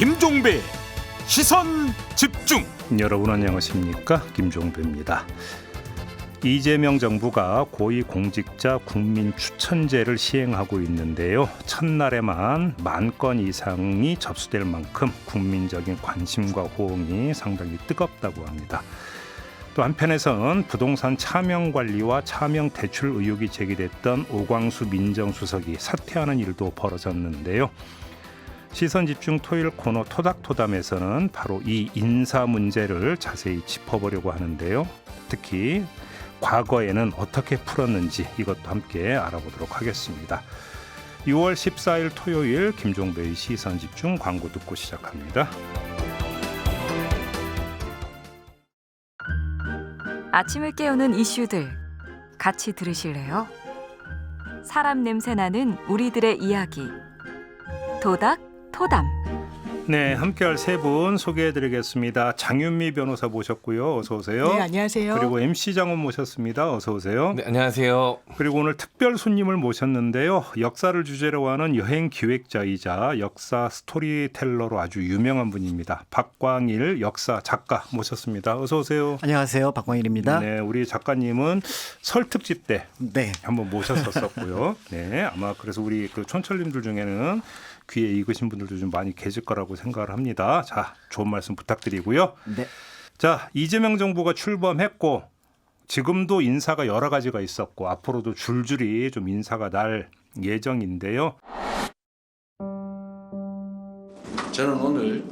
김종배 시선 집중. 여러분 안녕하십니까? 김종배입니다. 이재명 정부가 고위공직자 국민 추천제를 시행하고 있는데요. 첫날에만 10,000건 이상이 접수될 만큼 국민적인 관심과 호응이 상당히 뜨겁다고 합니다. 또 한편에서는 부동산 차명관리와 차명대출 의혹이 제기됐던 오광수 민정수석이 사퇴하는 일도 벌어졌는데요. 시선집중 토요일 코너 토닥토담에서는 바로 이 인사 문제를 자세히 짚어보려고 하는데요. 특히 과거에는 어떻게 풀었는지 이것도 함께 알아보도록 하겠습니다. 6월 14일 토요일 김종배의 시선집중 광고 듣고 시작합니다. 아침을 깨우는 이슈들 같이 들으실래요? 사람 냄새 나는 우리들의 이야기 토닥토담. 네, 함께할 세 분 소개해드리겠습니다. 장윤미 변호사 모셨고요. 어서 오세요. 네, 안녕하세요. 그리고 MC 장원 모셨습니다. 어서 오세요. 네, 안녕하세요. 그리고 오늘 특별 손님을 모셨는데요. 역사를 주제로 하는 여행 기획자이자 역사 스토리텔러로 아주 유명한 분입니다. 박광일 역사 작가 모셨습니다. 어서 오세요. 안녕하세요. 박광일입니다. 네, 우리 작가님은 설 특집 때 네. 한번 모셨었고요. 네, 아마 그래서 우리 그 촌철님들 중에는 귀에 익으신 분들도 좀 많이 계실 거라고 생각을 합니다. 자, 좋은 말씀 부탁드리고요. 네. 자, 이재명 정부가 출범했고 지금도 인사가 여러 가지가 있었고 앞으로도 줄줄이 좀 인사가 날 예정인데요. 저는 오늘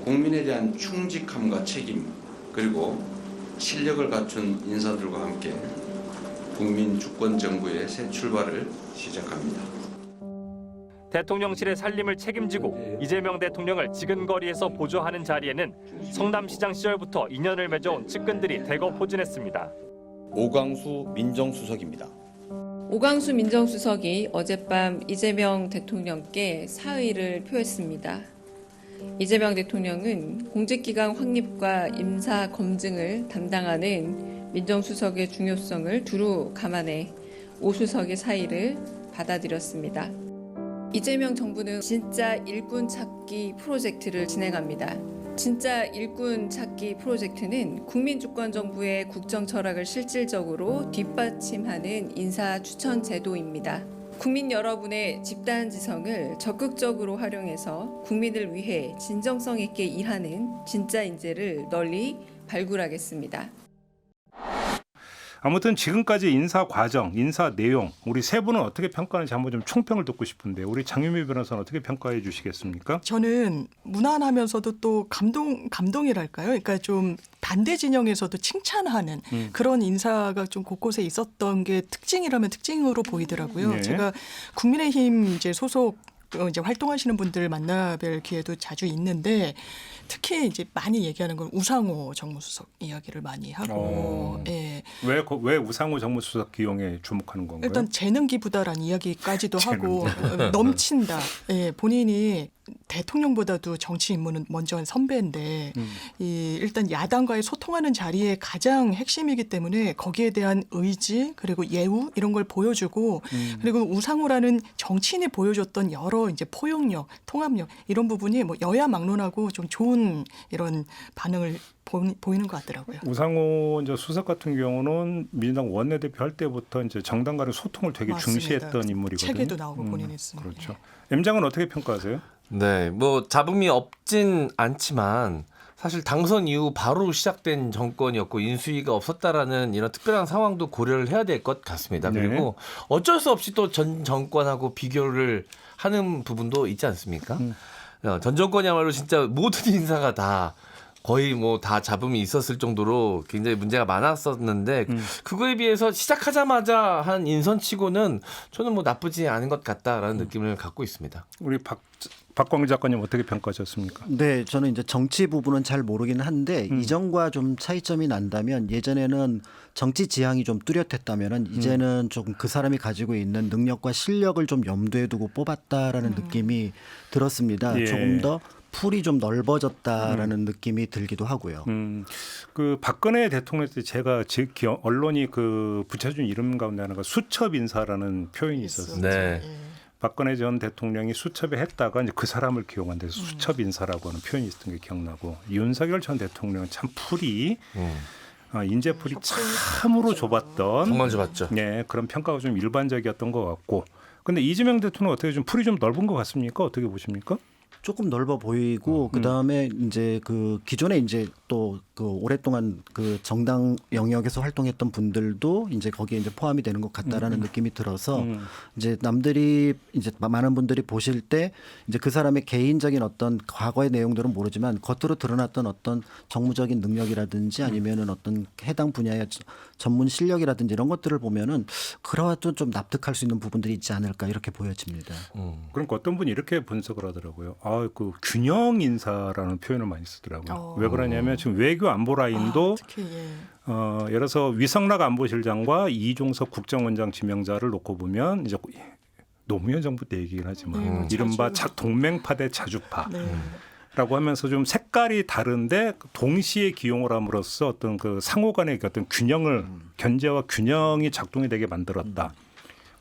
국민에 대한 충직함과 책임 그리고 실력을 갖춘 인사들과 함께 국민 주권 정부의 새 출발을 시작합니다. 대통령실의 살림을 책임지고 이재명 대통령을 지근거리에서 보조하는 자리에는 성남시장 시절부터 인연을 맺어온 측근들이 대거 포진했습니다. 오광수 민정수석입니다. 오광수 민정수석이 어젯밤 이재명 대통령께 사의를 표했습니다. 이재명 대통령은 공직기강 확립과 임사 검증을 담당하는 민정수석의 중요성을 두루 감안해 오 수석의 사의를 받아들였습니다. 이재명 정부는 진짜 일꾼 찾기 프로젝트를 진행합니다. 진짜 일꾼 찾기 프로젝트는 국민주권정부의 국정 철학을 실질적으로 뒷받침하는 인사 추천 제도입니다. 국민 여러분의 집단지성을 적극적으로 활용해서 국민을 위해 진정성 있게 일하는 진짜 인재를 널리 발굴하겠습니다. 아무튼 지금까지 인사 과정, 인사 내용 우리 세 분은 어떻게 평가하는지 한번 좀 총평을 듣고 싶은데 우리 장윤미 변호사는 어떻게 평가해 주시겠습니까? 저는 무난하면서도 또 감동이랄까요? 그러니까 좀 반대 진영에서도 칭찬하는 그런 인사가 좀 곳곳에 있었던 게 특징이라면 특징으로 보이더라고요. 네. 제가 국민의힘 이제 소속 이제 활동하시는 분들 만나뵐 기회도 자주 있는데 특히 이제 많이 얘기하는 건 우상호 정무수석 이야기를 많이 하고, 예. 왜 우상호 정무수석 기용에 주목하는 건가요? 일단 재능 기부다라는 이야기까지도 하고 넘친다. 예, 본인이 대통령보다도 정치 인물은 먼저 한 선배인데 일단 야당과의 소통하는 자리에 가장 핵심이기 때문에 거기에 대한 의지 그리고 예우 이런 걸 보여주고 그리고 우상호라는 정치인이 보여줬던 여러 이제 포용력, 통합력 이런 부분이 뭐 여야 막론하고 좀 좋은 이런 반응을 보이는 것 같더라고요. 우상호 이제 수석 같은 경우는 민주당 원내대표 할 때부터 이제 정당과의 소통을 되게 맞습니다. 중시했던 인물이거든요. 책에도 나오고 본인이 했습니다. 그렇죠. M장은 어떻게 평가하세요? 네, 뭐 잡음이 없진 않지만 사실 당선 이후 바로 시작된 정권이었고 인수위가 없었다라는 이런 특별한 상황도 고려를 해야 될 것 같습니다. 네. 그리고 어쩔 수 없이 또 전 정권하고 비교를 하는 부분도 있지 않습니까? 전 정권이야말로 진짜 모든 인사가 다 거의 뭐 다 잡음이 있었을 정도로 굉장히 문제가 많았었는데 그거에 비해서 시작하자마자 한 인선치고는 저는 뭐 나쁘지 않은 것 같다라는 느낌을 갖고 있습니다. 우리 박광일 작가님 어떻게 평가하셨습니까? 네, 저는 이제 정치 부분은 잘 모르기는 한데 이전과 좀 차이점이 난다면 예전에는 정치 지향이 좀 뚜렷했다면은 이제는 조금 그 사람이 가지고 있는 능력과 실력을 좀 염두에 두고 뽑았다라는 느낌이 들었습니다. 예. 조금 더 풀이 좀 넓어졌다라는 느낌이 들기도 하고요. 그 박근혜 대통령 때 제가 언론이 그 붙여준 이름 가운데 하나가 수첩 인사라는 표현이 있었어요. 네. 박근혜 전 대통령이 수첩에 했다가 이제 그 사람을 기용한 데서 수첩 인사라고 하는 표현이 있었던 게 기억나고 윤석열 전 대통령은 참 풀이 인재풀이 참으로 좁았던 정말 좁았죠. 네, 그런 평가가 좀 일반적이었던 것 같고 근데 이재명 대통령 어떻게 좀 풀이 좀 넓은 것 같습니까? 어떻게 보십니까? 조금 넓어 보이고 그다음에 이제 그 기존에 이제 또 그 오랫동안 그 정당 영역에서 활동했던 분들도 이제 거기에 이제 포함이 되는 것 같다라는 느낌이 들어서 이제 남들이 이제 많은 분들이 보실 때 이제 그 사람의 개인적인 어떤 과거의 내용들은 모르지만 겉으로 드러났던 어떤 정무적인 능력이라든지 아니면은 어떤 해당 분야의 전문 실력이라든지 이런 것들을 보면은 그러한 좀 납득할 수 있는 부분들이 있지 않을까 이렇게 보여집니다. 그러니까 어떤 분이 이렇게 분석을 하더라고요. 그 균형 인사라는 표현을 많이 쓰더라고요. 왜 그러냐면 지금 외교 안보 라인도 특히, 예. 예를 들어서 위성락 안보실장과 이종석 국정원장 지명자를 놓고 보면 이제 노무현 정부 때 얘기긴 하지만 이른바 동맹파 대 자주파. 라고 하면서 좀 색깔이 다른데 동시에 기용을 함으로써 어떤 그 상호 간의 어떤 균형을 견제와 균형이 작동이 되게 만들었다.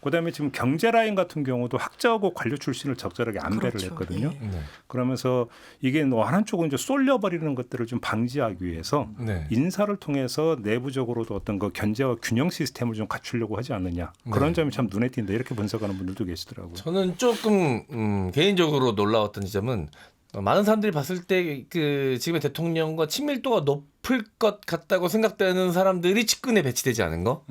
그다음에 지금 경제 라인 같은 경우도 학자하고 관료 출신을 적절하게 안배를 그렇죠. 했거든요. 예. 그러면서 이게 한쪽은 이제 쏠려버리는 것들을 좀 방지하기 위해서 인사를 통해서 내부적으로도 어떤 그 견제와 균형 시스템을 좀 갖추려고 하지 않느냐. 그런 점이 참 눈에 띈다. 이렇게 분석하는 분들도 계시더라고요. 저는 조금 개인적으로 놀라웠던 지점은 많은 사람들이 봤을 때 그 지금의 대통령과 친밀도가 높을 것 같다고 생각되는 사람들이 측근에 배치되지 않은 거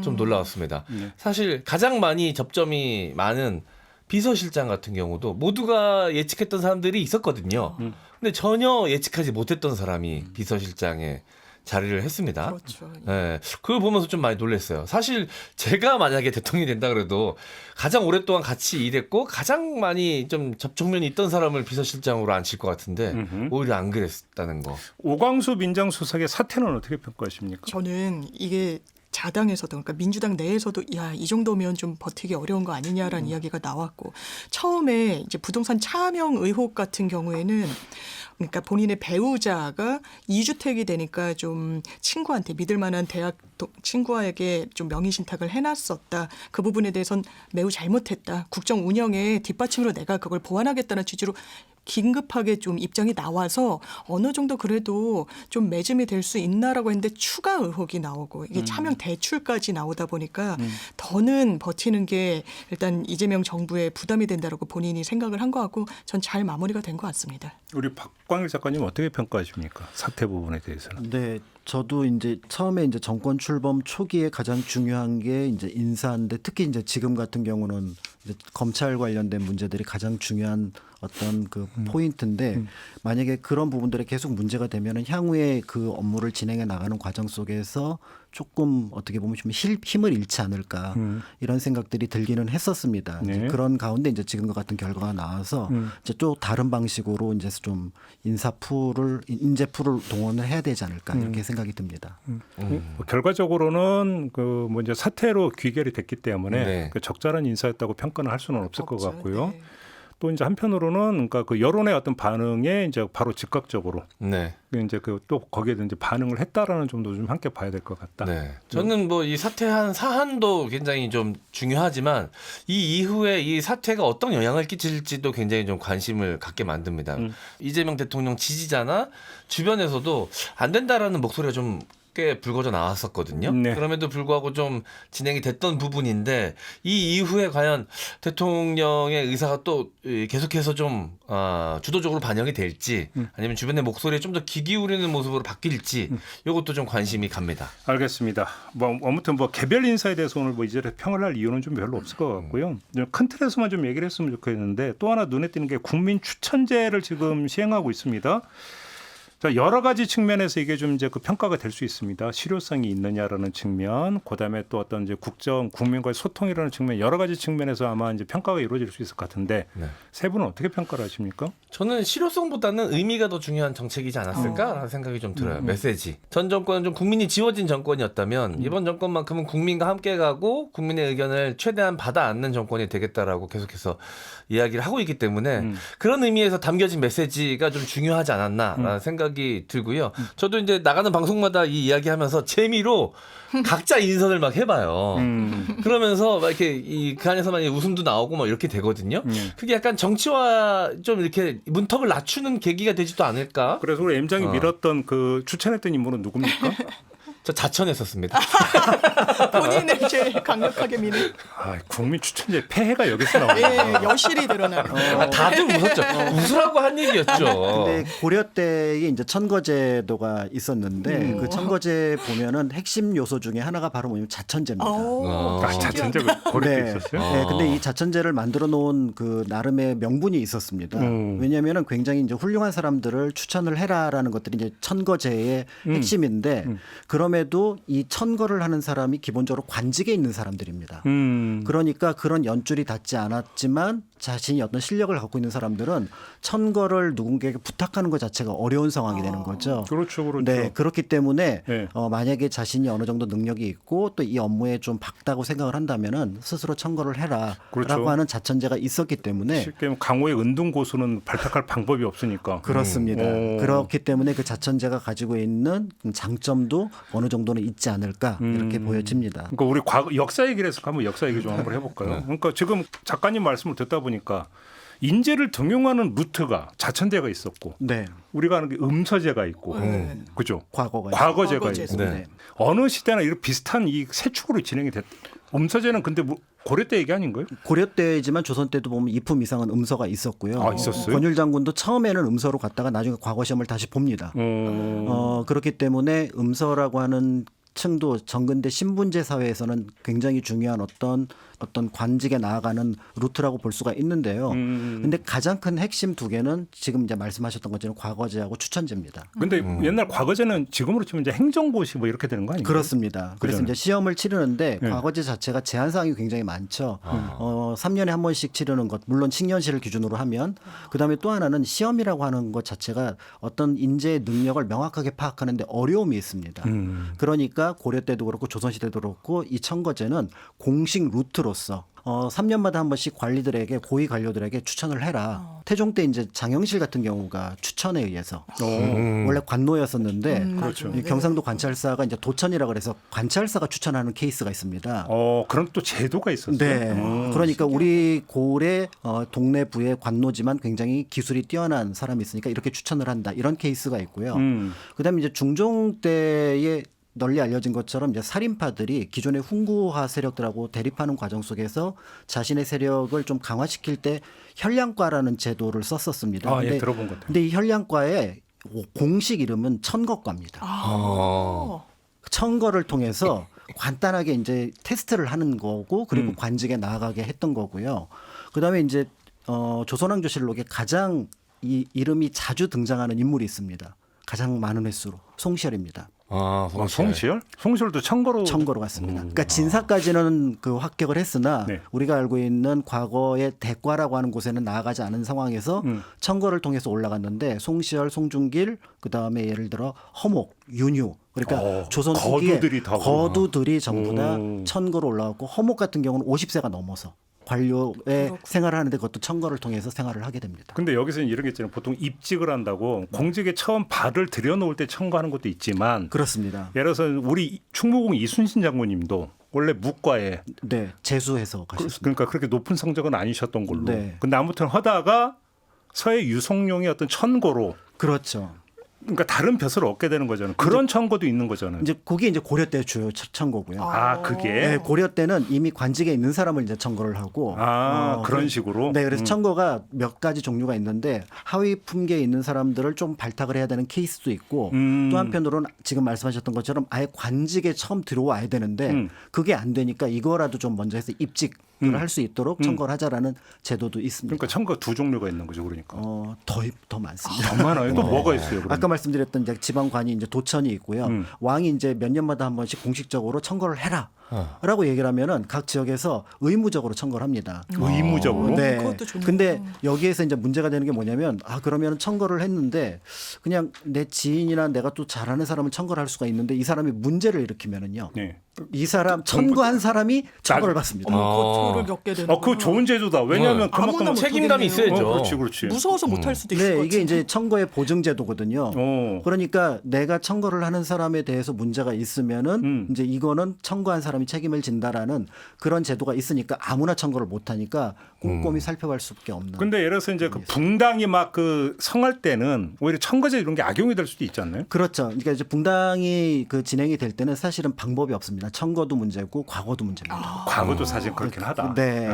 좀 놀라웠습니다. 사실 가장 많이 접점이 많은 비서실장 같은 경우도 모두가 예측했던 사람들이 있었거든요. 근데 전혀 예측하지 못했던 사람이 비서실장에 자리를 했습니다. 그렇죠. 네, 그걸 보면서 좀 많이 놀랐어요. 사실 제가 만약에 대통령이 된다 그래도 가장 오랫동안 같이 일했고 가장 많이 좀 접촉면이 있던 사람을 비서실장으로 앉힐 것 같은데 오히려 안 그랬다는 거. 오광수 민정수석의 사태는 어떻게 평가하십니까? 저는 이게 자당에서도 그러니까 민주당 내에서도 야, 이 정도면 좀 버티기 어려운 거 아니냐라는 이야기가 나왔고 처음에 이제 부동산 차명 의혹 같은 경우에는 그러니까 본인의 배우자가 2주택이 되니까 좀 친구한테 믿을 만한 대학 친구에게 좀 명의 신탁을 해놨었다. 그 부분에 대해서는 매우 잘못했다. 국정 운영의 뒷받침으로 내가 그걸 보완하겠다는 취지로 긴급하게 좀 입장이 나와서 어느 정도 그래도 좀 매짐이 될 수 있나라고 했는데 추가 의혹이 나오고 이게 차명 대출까지 나오다 보니까 더는 버티는 게 일단 이재명 정부의 부담이 된다라고 본인이 생각을 한 것 같고 전 잘 마무리가 된 것 같습니다. 우리 박광일 작가님 어떻게 평가하십니까? 사태 부분에 대해서는. 네, 저도 이제 처음에 이제 정권 출범 초기에 가장 중요한 게 이제 인사인데 특히 이제 지금 같은 경우는 이제 검찰 관련된 문제들이 가장 중요한 어떤 그 포인트인데 만약에 그런 부분들이 계속 문제가 되면은 향후에 그 업무를 진행해 나가는 과정 속에서 조금 어떻게 보면 좀 힘을 잃지 않을까 이런 생각들이 들기는 했었습니다. 네. 이제 그런 가운데 이제 지금과 같은 결과가 나와서 이제 또 다른 방식으로 이제 좀 인재 풀을 동원을 해야 되지 않을까 이렇게 생각이 듭니다. 결과적으로는 그 이제 사태로 귀결이 됐기 때문에 네. 그 적절한 인사였다고 평가는 할 수는 없을 것 없죠. 같고요. 네. 또 이제 한편으로는 그러니까 그 여론의 어떤 반응에 이제 바로 즉각적으로 네. 이제 그 또 거기에 이제 반응을 했다라는 점도 좀 함께 봐야 될 것 같다. 네. 저는 뭐 이 사태한 사안도 굉장히 좀 중요하지만 이 이후에 이 사태가 어떤 영향을 끼칠지도 굉장히 좀 관심을 갖게 만듭니다. 이재명 대통령 지지자나 주변에서도 안 된다라는 목소리가 좀 꽤 불거져 나왔었거든요. 네. 그럼에도 불구하고 좀 진행이 됐던 부분인데 이 이후에 과연 대통령의 의사가 또 계속해서 좀 주도적으로 반영이 될지 아니면 주변의 목소리에 좀 더 귀 기울이는 모습으로 바뀔지 이것도 좀 관심이 갑니다. 알겠습니다. 뭐 아무튼 뭐 개별 인사에 대해서 오늘 뭐 이제 평을 할 이유는 좀 별로 없을 것 같고요. 큰 틀에서만 좀 얘기를 했으면 좋겠는데 또 하나 눈에 띄는 게 국민 추천제를 지금 시행하고 있습니다. 자, 여러 가지 측면에서 이게 좀 이제 그 평가가 될 수 있습니다. 실효성이 있느냐라는 측면, 그다음에 또 어떤 이제 국민과의 소통이라는 측면, 여러 가지 측면에서 아마 이제 평가가 이루어질 수 있을 것 같은데 세 분은 어떻게 평가를 하십니까? 저는 실효성보다는 의미가 더 중요한 정책이지 않았을까라는 생각이 좀 들어요. 메시지. 전 정권은 좀 국민이 지워진 정권이었다면 이번 정권만큼은 국민과 함께 가고 국민의 의견을 최대한 받아 안는 정권이 되겠다라고 계속해서 이야기를 하고 있기 때문에 그런 의미에서 담겨진 메시지가 좀 중요하지 않았나라는 생각이 생각이 들고요. 저도 이제 나가는 방송마다 이 이야기하면서 재미로 각자 인선을 막 해봐요. 그러면서 막 이렇게 그 안에서만 웃음도 나오고 막 이렇게 되거든요. 그게 약간 정치와 좀 이렇게 문턱을 낮추는 계기가 되지도 않을까? 그래서 우리 M장이 밀었던 그 추천했던 인물은 누굽니까? 저 자천했었습니다. 본인을 제일 강력하게 미는. 아, 국민 추천제 폐해가 여기서 나오네요. 예, 여실히 드러나는. 다들 웃었죠. 웃으라고 한 얘기였죠. 근데 고려 때에 이제 천거제도가 있었는데 그 천거제 보면은 핵심 요소 중에 하나가 바로 뭐냐면 자천제입니다. 아, 자천제가 고려 때 있었어요? 네, 근데 이 자천제를 만들어 놓은 그 나름의 명분이 있었습니다. 왜냐하면은 굉장히 이제 훌륭한 사람들을 추천을 해라라는 것들이 이제 천거제의 핵심인데 그럼에도 이 천거를 하는 사람이 기본적으로 관직에 있는 사람들입니다. 그러니까 그런 연줄이 닿지 않았지만 자신이 어떤 실력을 갖고 있는 사람들은 천거를 누군가에게 부탁하는 것 자체가 어려운 상황이 되는 거죠. 그렇죠, 그렇죠. 네, 그렇기 때문에 네. 만약에 자신이 어느 정도 능력이 있고 또 이 업무에 좀 박다고 생각을 한다면은 스스로 천거를 해라라고 그렇죠. 하는 자천제가 있었기 때문에 쉽게 말하면 강호의 은둔 고수는 발탁할 방법이 없으니까. 그렇습니다. 그렇기 때문에 그 자천제가 가지고 있는 장점도 어느 정도는 있지 않을까 이렇게 보여집니다. 그러니까 우리 과거 역사 얘기를 해서 한번 역사 얘기 좀 한번 해볼까요? 그러니까 지금 작가님 말씀을 듣다 보니까 인재를 등용하는 루트가 자천제가 있었고, 네, 우리가 아는 게 음서제가 있고, 그죠? 과거제가 과거제. 있고, 네. 어느 시대나 이런 비슷한 이 세 축으로 진행이 됐. 음서제는 근데 뭐 고려 때 얘기 아닌가요? 고려 때지만 조선 때도 보면 2품 이상은 음서가 있었고요. 아, 있었어요? 권율 장군도 처음에는 음서로 갔다가 나중에 과거 시험을 다시 봅니다. 그렇기 때문에 음서라고 하는 층도 정근대 신분제 사회에서는 굉장히 중요한 어떤 관직에 나아가는 루트라고 볼 수가 있는데요. 근데 가장 큰 핵심 두 개는 지금 이제 말씀하셨던 것처럼 과거제하고 추천제입니다. 근데 옛날 과거제는 지금으로 치면 이제 행정고시 뭐 이렇게 되는 거 아니에요? 그렇습니다. 그래서 그잖아요. 이제 시험을 치르는데 네. 과거제 자체가 제한 사항이 굉장히 많죠. 3년에 한 번씩 치르는 것, 물론 칙년시를 기준으로 하면, 그다음에 또 하나는 시험이라고 하는 것 자체가 어떤 인재의 능력을 명확하게 파악하는데 어려움이 있습니다. 그러니까 고려 때도 그렇고 조선 시대도 그렇고 이 천거제는 공식 루트로서 3년마다 한 번씩 관리들에게 고위 관료들에게 추천을 해라. 태종 때 이제 장영실 같은 경우가 추천에 의해서 원래 관노였었는데 그렇죠. 이 경상도 관찰사가 이제 도천이라 그래서 관찰사가 추천하는 케이스가 있습니다. 그런 또 제도가 있었어요. 네. 그러니까 우리 고을의 동네부의 관노지만 굉장히 기술이 뛰어난 사람이 있으니까 이렇게 추천을 한다. 이런 케이스가 있고요. 그다음에 이제 중종 때의 널리 알려진 것처럼 이제 살인파들이 기존의 훈구화 세력들하고 대립하는 과정 속에서 자신의 세력을 좀 강화시킬 때 현량과라는 제도를 썼었습니다. 아, 예, 들어본 것 같아요. 근데 이 현량과의 공식 이름은 천거과입니다. 천거를 통해서 간단하게 이제 테스트를 하는 거고 그리고 관직에 나아가게 했던 거고요. 그다음에 이제 조선왕조실록에 가장 이 이름이 자주 등장하는 인물이 있습니다. 가장 많은 횟수로 송시열입니다. 송시열? 송시열도 천거로 갔습니다. 그러니까 진사까지는 그 합격을 했으나 네. 우리가 알고 있는 과거의 대과라고 하는 곳에는 나아가지 않은 상황에서 천거를 통해서 올라갔는데 송시열, 송중길, 그다음에 예를 들어 허목, 윤유 그러니까 조선 후기에 거두들이 전부 다 천거로 올라갔고 허목 같은 경우는 50세가 넘어서 관료의 생활을 하는데 그것도 천거를 통해서 생활을 하게 됩니다. 근데 여기서는 이런 게 있잖아요. 보통 입직을 한다고 공직에 처음 발을 들여놓을 때 천거하는 것도 있지만 그렇습니다. 예를 들어서 우리 충무공 이순신 장군님도 원래 무과에 재수해서 가셨습니다. 그러니까 그렇게 높은 성적은 아니셨던 걸로. 네. 근데 아무튼 하다가 서해 유성룡의 어떤 천거로 그렇죠. 그러니까 다른 벼슬을 얻게 되는 거잖아요. 그런 천거도 있는 거잖아요. 이제 그게 이제 고려 때 주요 천거고요. 그게 네, 고려 때는 이미 관직에 있는 사람을 이제 천거를 하고 그런 식으로. 네, 그래서 천거가 몇 가지 종류가 있는데 하위 품계에 있는 사람들을 좀 발탁을 해야 되는 케이스도 있고 또 한편으로는 지금 말씀하셨던 것처럼 아예 관직에 처음 들어와야 되는데 그게 안 되니까 이거라도 좀 먼저 해서 입직을 할 수 있도록 천거를 하자라는 제도도 있습니다. 그러니까 천거 두 종류가 있는 거죠, 그러니까. 더 많습니다. 더 많아요. 또 뭐가 있어요? 그러면? 아까 말씀드렸던 이제 지방관이 이제 도천이 있고요. 왕이 이제 몇 년마다 한 번씩 공식적으로 천거를 해라. 라고 얘기를 하면은 각 지역에서 의무적으로 청구를 합니다. 의무적으로. 네. 그것도 좋네요. 근데 여기에서 이제 문제가 되는 게 뭐냐면 그러면 청구를 했는데 그냥 내 지인이나 내가 또 잘하는 사람은 청구를 할 수가 있는데 이 사람이 문제를 일으키면은요. 네. 이 사람 청구한 사람이 처벌을 받습니다. 고초를 겪게 되는. 그거 좋은 제도다. 왜냐하면 아무나 그만큼 못 책임감이 하겠네요. 있어야죠. 그렇지. 무서워서 못 할 수도 있을 것 네, 같아요. 이게 이제 청거의 보증 제도거든요. 어. 그러니까 내가 청거를 하는 사람에 대해서 문제가 있으면은 이제 이거는 청거한 사람이 책임을 진다라는 그런 제도가 있으니까 아무나 청거를 못 하니까 꼼꼼히 살펴볼 수밖에 없는. 근데 예를 들어서 이제 그 붕당이 막 그 성할 때는 오히려 청거제 이런 게 악용이 될 수도 있지 않나요? 그렇죠. 그러니까 이제 붕당이 그 진행이 될 때는 사실은 방법이 없습니다. 청거도 문제고 과거도 문제입니다. 과거도 사실 그렇긴 하다. 네.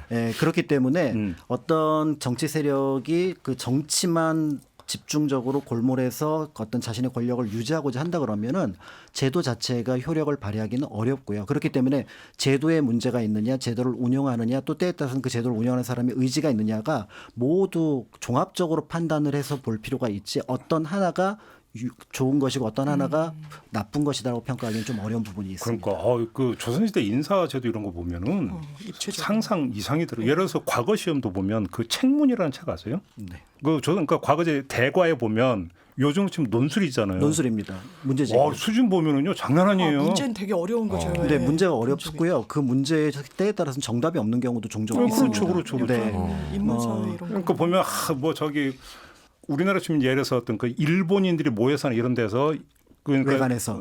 네, 그렇기 때문에 음. 어떤 정치 세력이 그 정치만 집중적으로 골몰해서 어떤 자신의 권력을 유지하고자 한다 그러면은 제도 자체가 효력을 발휘하기는 어렵고요. 그렇기 때문에 제도에 문제가 있느냐, 제도를 운영하느냐, 또 때에 따라서는 그 제도를 운영하는 사람의 의지가 있느냐가 모두 종합적으로 판단을 해서 볼 필요가 있지 어떤 하나가 좋은 것이고 어떤 하나가 나쁜 것이다라고 평가하기는 좀 어려운 부분이 있습니다. 그러니까 그 조선시대 인사제도 이런 거 보면은 입체적으로. 상상 이상이 들어. 예를 들어서 과거 시험도 보면 그 책문이라는 책 아세요? 네. 그러니까 과거제 대과에 보면 요즘 지금 논술이잖아요. 논술입니다. 문제 제기. 수준 보면은요 장난 아니에요. 문제는 되게 어려운 거죠. 근데 문제가 어렵고요. 그 문제의 때에 따라서는 정답이 없는 경우도 종종 있습니다. 그렇죠. 네. 인문사회 이런 거. 그러니까 보면 우리나라 치면 예를 들어서 어떤 그 일본인들이 모여서 하는 이런 데서 그러니까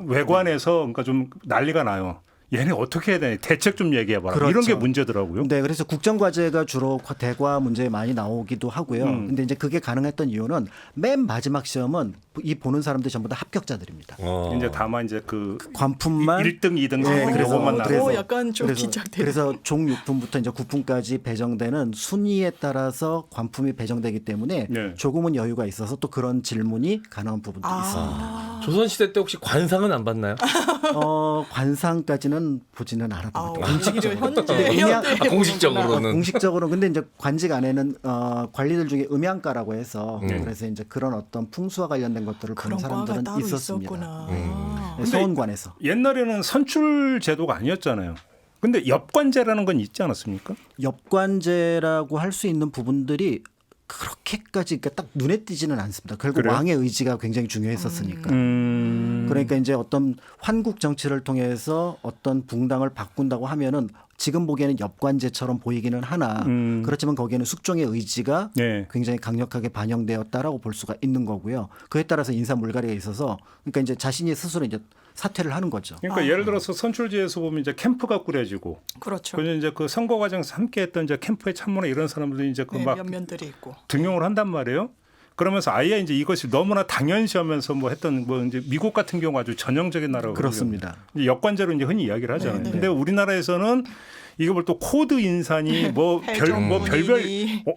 외관에서 그러니까 좀 난리가 나요. 얘네 어떻게 해야 되냐 대책 좀 얘기해봐라. 그렇죠. 이런 게 문제더라고요. 네, 그래서 국정과제가 주로 대과 문제에 많이 나오기도 하고요. 근데 이제 그게 가능했던 이유는 맨 마지막 시험은 이 보는 사람들이 전부 다 합격자들입니다. 이제 다만 이제 그 관품만 1등, 2등, 네, 3등 그래서 요것만 나와요. 약간 좀 긴장되는. 그래서 종 6품부터 이제 9품까지 배정되는 순위에 따라서 관품이 배정되기 때문에 네. 조금은 여유가 있어서 또 그런 질문이 가능한 부분도 있습니다. 조선시대 때 혹시 관상은 안 받나요? 관상까지는 보지는 않았던 것 같아요. 오히려 현재 공식적으로는. 공식적으로 근데 이제 관직 안에는 관리들 중에 음양가라고 해서 그래서 이제 그런 어떤 풍수와 관련된 것들을 보는 그런 과가 사람들은 따로 있었습니다. 있었구나. 네, 서원관에서. 옛날에는 선출 제도가 아니었잖아요. 근데 엽관제라는 건 있지 않았습니까? 엽관제라고 할 수 있는 부분들이 그렇게까지 그러니까 딱 눈에 띄지는 않습니다. 결국 그래요? 왕의 의지가 굉장히 중요했었으니까. 그러니까 이제 어떤 환국 정치를 통해서 어떤 붕당을 바꾼다고 하면은 지금 보기에는 엽관제처럼 보이기는 하나 그렇지만 거기에는 숙종의 의지가 네. 굉장히 강력하게 반영되었다라고 볼 수가 있는 거고요. 그에 따라서 인사 물갈이가 있어서 그러니까 이제 자신이 스스로 이제 사퇴를 하는 거죠. 그러니까 예를 들어서 선출제에서 보면 이제 캠프가 꾸려지고, 그렇죠. 그래서 이제 그 선거 과정에서 함께했던 이제 캠프의 참모나 이런 사람들이 이제 그 네, 막 면면들이 있고. 등용을 한단 말이에요. 그러면서 아예 이제 이것이 너무나 당연시하면서 뭐 했던 뭐 이제 미국 같은 경우 아주 전형적인 나라거든요. 그렇습니다. 이제 여권제로 이제 흔히 이야기를 하잖아요. 네. 근데 우리나라에서는 이걸 또 코드 인산이 별별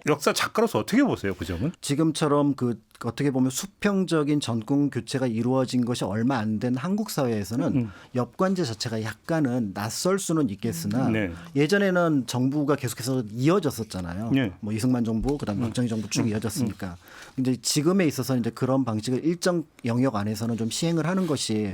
역사 작가로서 어떻게 보세요, 그 점은? 지금처럼 그 어떻게 보면 수평적인 전국 교체가 이루어진 것이 얼마 안 된 한국 사회에서는 엽관제 자체가 약간은 낯설 수는 있겠으나 네. 예전에는 정부가 계속해서 이어졌었잖아요. 네. 뭐 이승만 정부, 그다음 박정희 정부 쭉 이어졌으니까. 근데 지금에 있어서 이제 그런 방식을 일정 영역 안에서는 좀 시행을 하는 것이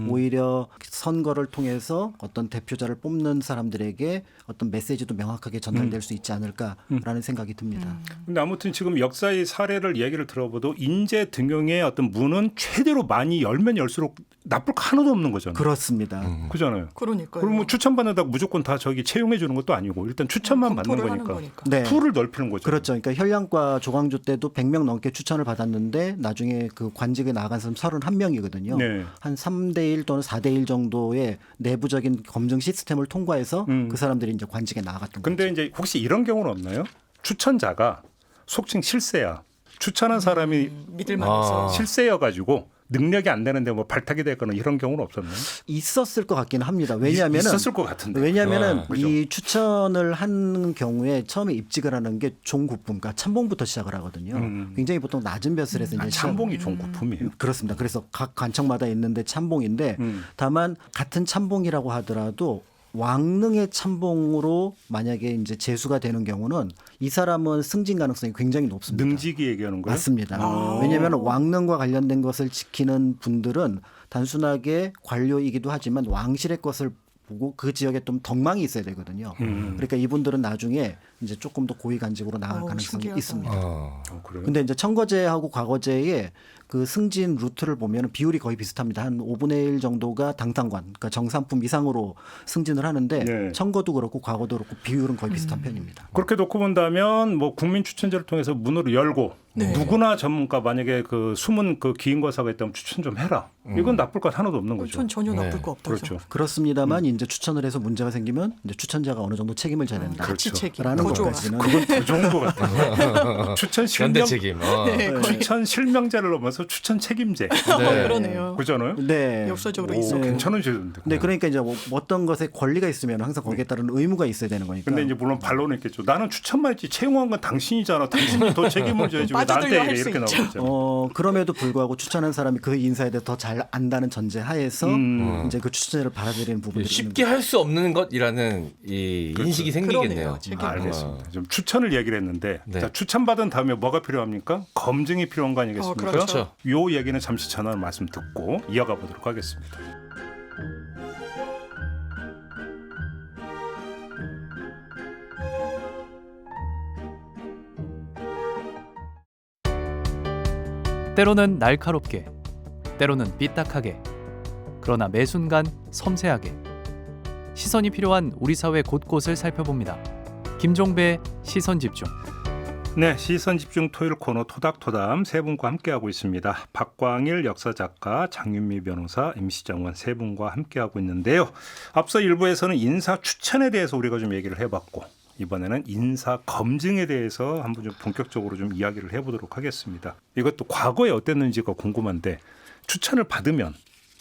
오히려 선거를 통해서 어떤 대표자를 뽑는 사람들에게 어떤 메시지도 명확하게 전달될 수 있지 않을까라는 생각이 듭니다. 근데 아무튼 지금 역사의 사례를 얘기를 들어봐도 인재 등용의 어떤 문은 최대로 많이 열면 열수록 나쁠 거 하나도 없는 거잖아요. 그렇습니다. 그잖아요. 그러니까요. 그럼 뭐 추천받는다고 무조건 다 저기 채용해 주는 것도 아니고 일단 추천만 받는 검토를 거니까. 하는 네. 풀을 넓히는 거죠. 그렇죠. 그러니까 현량과 조광조 때도 100명 넘게 추천을 받았는데 나중에 그 관직에 나간 사람 31명이거든요. 네. 한 3대1 또는 4대1 정도의 내부적인 검증 시스템을 통과해서 그 사람들이 이제 관직에 나갔던 근데 거죠. 이제 혹시 이런 경우는 없나요? 추천자가 속칭 실세야. 추천한 사람이 믿을 만해서. 실세여 가지고 능력이 안 되는데 뭐 발탁이 됐거나 이런 경우는 없었나요? 있었을 것 같기는 합니다. 왜냐하면은 있었을 것 같은데. 왜냐하면은 그죠? 이 추천을 한 경우에 처음에 입직을 하는 게 종구품, 그러니까 참봉부터 시작을 하거든요. 굉장히 보통 낮은 벼슬에서 이제 참봉이 종구품이에요. 그렇습니다. 그래서 각 관청마다 있는데 참봉인데 다만 같은 참봉이라고 하더라도 왕릉의 참봉으로 만약에 이제 재수가 되는 경우는 이 사람은 승진 가능성이 굉장히 높습니다. 능직이 얘기하는 거예요? 맞습니다. 왜냐하면 왕릉과 관련된 것을 지키는 분들은 단순하게 관료이기도 하지만 왕실의 것을 보고 그 지역에 좀 덕망이 있어야 되거든요. 그러니까 이분들은 나중에 이제 조금 더 고위 간직으로 나갈 가능성이 신기하다. 있습니다. 그래요? 근데 이제 청거제하고 과거제의 그 승진 루트를 보면 비율이 거의 비슷합니다. 한 5분의 1 정도가 당상관, 그러니까 정산품 이상으로 승진을 하는데 네. 청거도 그렇고 과거도 그렇고 비율은 거의 비슷한 편입니다. 그렇게 놓고 본다면 뭐 국민 추천제를 통해서 문을 열고 네. 누구나 전문가 만약에 그 숨은 그 기인과사가 있다면 추천 좀 해라. 이건 나쁠 것 하나도 없는 거죠. 전 전혀 나쁠 네. 거 없다죠. 그렇죠. 그렇습니다만 이제 추천을 해서 문제가 생기면 이제 추천자가 어느 정도 책임을 져야 된다. 같이 책임. 라는 더 좋아. 것까지는 그건 더 좋은 것 같아요. 추천 연대 실명 책임. 네, 거의. 추천 실명제를 넘어서 추천 책임제. 그러네요. 그잖아요. 네. 역사적으로 오, 있어요. 괜찮은 제도인데. 네, 그러니까 이제 뭐 어떤 것에 권리가 있으면 항상 거기에 따른 의무가 있어야 되는 거니까. 근데 이제 물론 반론은 있겠죠. 나는 추천만 했지 채용한 건 당신이잖아. 당신이 더 책임을 져야지 왜 빠져들려 나한테 할 이래 수 이렇게 있죠. 나오고 있잖아요. 그럼에도 불구하고 추천한 사람이 그 인사에 대해 더 잘 안다는 전제 하에서 이제 그 추천을 받아들이는 부분들이 쉽게 할 수 없는 것이라는 이 그렇죠. 인식이 생기겠네요. 그러네요. 책임. 알겠습니다. 좀 추천을 얘기를 했는데 네. 자, 추천받은 다음에 뭐가 필요합니까? 검증이 필요한 거 아니겠습니까? 그렇죠. 요 얘기는 잠시 전화 말씀 듣고 이어가 보도록 하겠습니다. 때로는 날카롭게, 때로는 삐딱하게, 그러나 매 순간 섬세하게 시선이 필요한 우리 사회 곳곳을 살펴봅니다. 김종배의 시선집중. 네, 시선집중 토요일 코너 토닥토담 세 분과 함께하고 있습니다. 박광일 역사작가, 장윤미 변호사, MC정원 세 분과 함께하고 있는데요. 앞서 일부에서는 인사 추천에 대해서 우리가 좀 얘기를 해봤고 이번에는 인사 검증에 대해서 한번 좀 본격적으로 좀 이야기를 해보도록 하겠습니다. 이것도 과거에 어땠는지가 궁금한데 추천을 받으면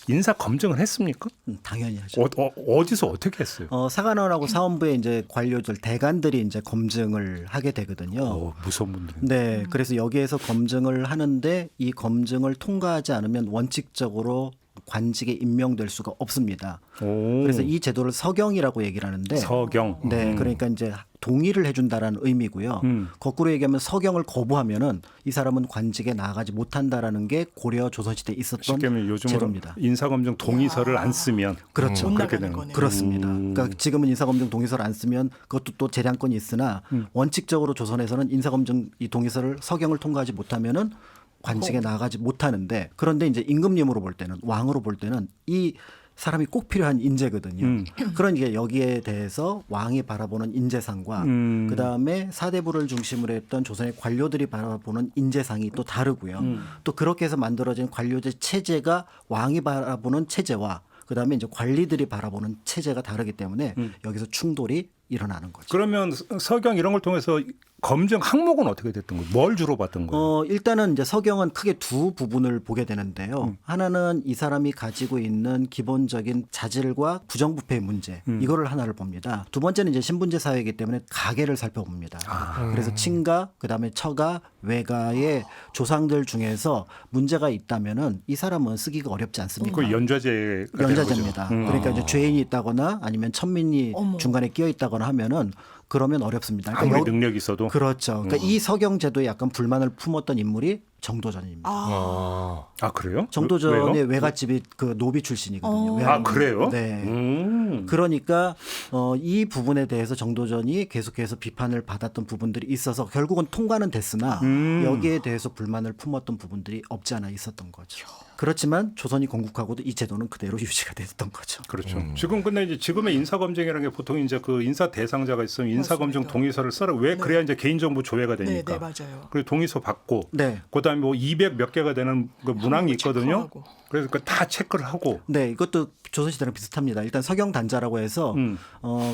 인사 검증을 했습니까? 당연히 하죠. 어디서 어떻게 했어요? 사관원하고 사원부의 이제 관료들 대관들이 이제 검증을 하게 되거든요. 무서운 분들. 네, 그래서 여기에서 검증을 하는데 이 검증을 통과하지 않으면 원칙적으로 관직에 임명될 수가 없습니다. 그래서 이 제도를 서경이라고 얘기를 하는데 서경. 네, 그러니까 이제 동의를 해준다라는 의미고요. 거꾸로 얘기하면 서경을 거부하면은 이 사람은 관직에 나아가지 못한다라는 게 고려 조선시대에 있었던 쉽게 말하면 요즘으로 제도입니다. 인사검증 동의서를 안 쓰면 그렇죠. 못 그렇게 나가는 되는 거네요. 그렇습니다. 그러니까 지금은 인사검증 동의서를 안 쓰면 그것도 또 재량권이 있으나 원칙적으로 조선에서는 인사검증 이 동의서를 서경을 통과하지 못하면은 관직에 나아가지 못하는데 그런데 이제 임금님으로 볼 때는 왕으로 볼 때는 이 사람이 꼭 필요한 인재거든요. 그러니까 여기에 대해서 왕이 바라보는 인재상과 그다음에 사대부를 중심으로 했던 조선의 관료들이 바라보는 인재상이 또 다르고요. 또 그렇게 해서 만들어진 관료제 체제가 왕이 바라보는 체제와 그다음에 이제 관리들이 바라보는 체제가 다르기 때문에 여기서 충돌이 일어나는 거죠. 그러면 서경 이런 걸 통해서 검증 항목은 어떻게 됐던 거예요? 뭘 주로 봤던 거예요? 일단은 이제 서경은 크게 두 부분을 보게 되는데요. 하나는 이 사람이 가지고 있는 기본적인 자질과 부정부패의 문제 이거를 하나를 봅니다. 두 번째는 이제 신분제 사회이기 때문에 가계를 살펴봅니다. 그래서 친가, 그다음에 처가, 외가의 조상들 중에서 문제가 있다면은 이 사람은 쓰기가 어렵지 않습니까? 그 연좌제가 연좌제입니다. 그러니까 이제 죄인이 있다거나 아니면 천민이 중간에 끼어 있다거나 하면은 그러면 어렵습니다. 그러니까 아무리 능력이 있어도 그렇죠. 그러니까 이 서경 제도에 약간 불만을 품었던 인물이 정도전입니다. 아 그래요? 정도전의 왜요? 외갓집이 그 노비 출신이거든요. 아 그래요? 네. 그러니까 이 부분에 대해서 정도전이 계속해서 비판을 받았던 부분들이 있어서 결국은 통과는 됐으나 여기에 대해서 불만을 품었던 부분들이 없지 않아 있었던 거죠. 그렇지만 조선이 건국하고도 이 제도는 그대로 유지가 됐던 거죠. 그렇죠. 지금 근데 이제 지금의 인사검증이라는 게 보통 이제 그 인사 대상자가 있으면 인사검증 맞습니다. 동의서를 써라. 왜 그래야 이제 개인정보 조회가 되니까. 네, 맞아요. 그리고 동의서 받고. 네. 그다음에 뭐 200 몇 개가 되는 그 문항이 있거든요. 체크하고. 그래서 그 다 체크를 하고. 네, 이것도 조선시대랑 비슷합니다. 일단 서경 단자라고 해서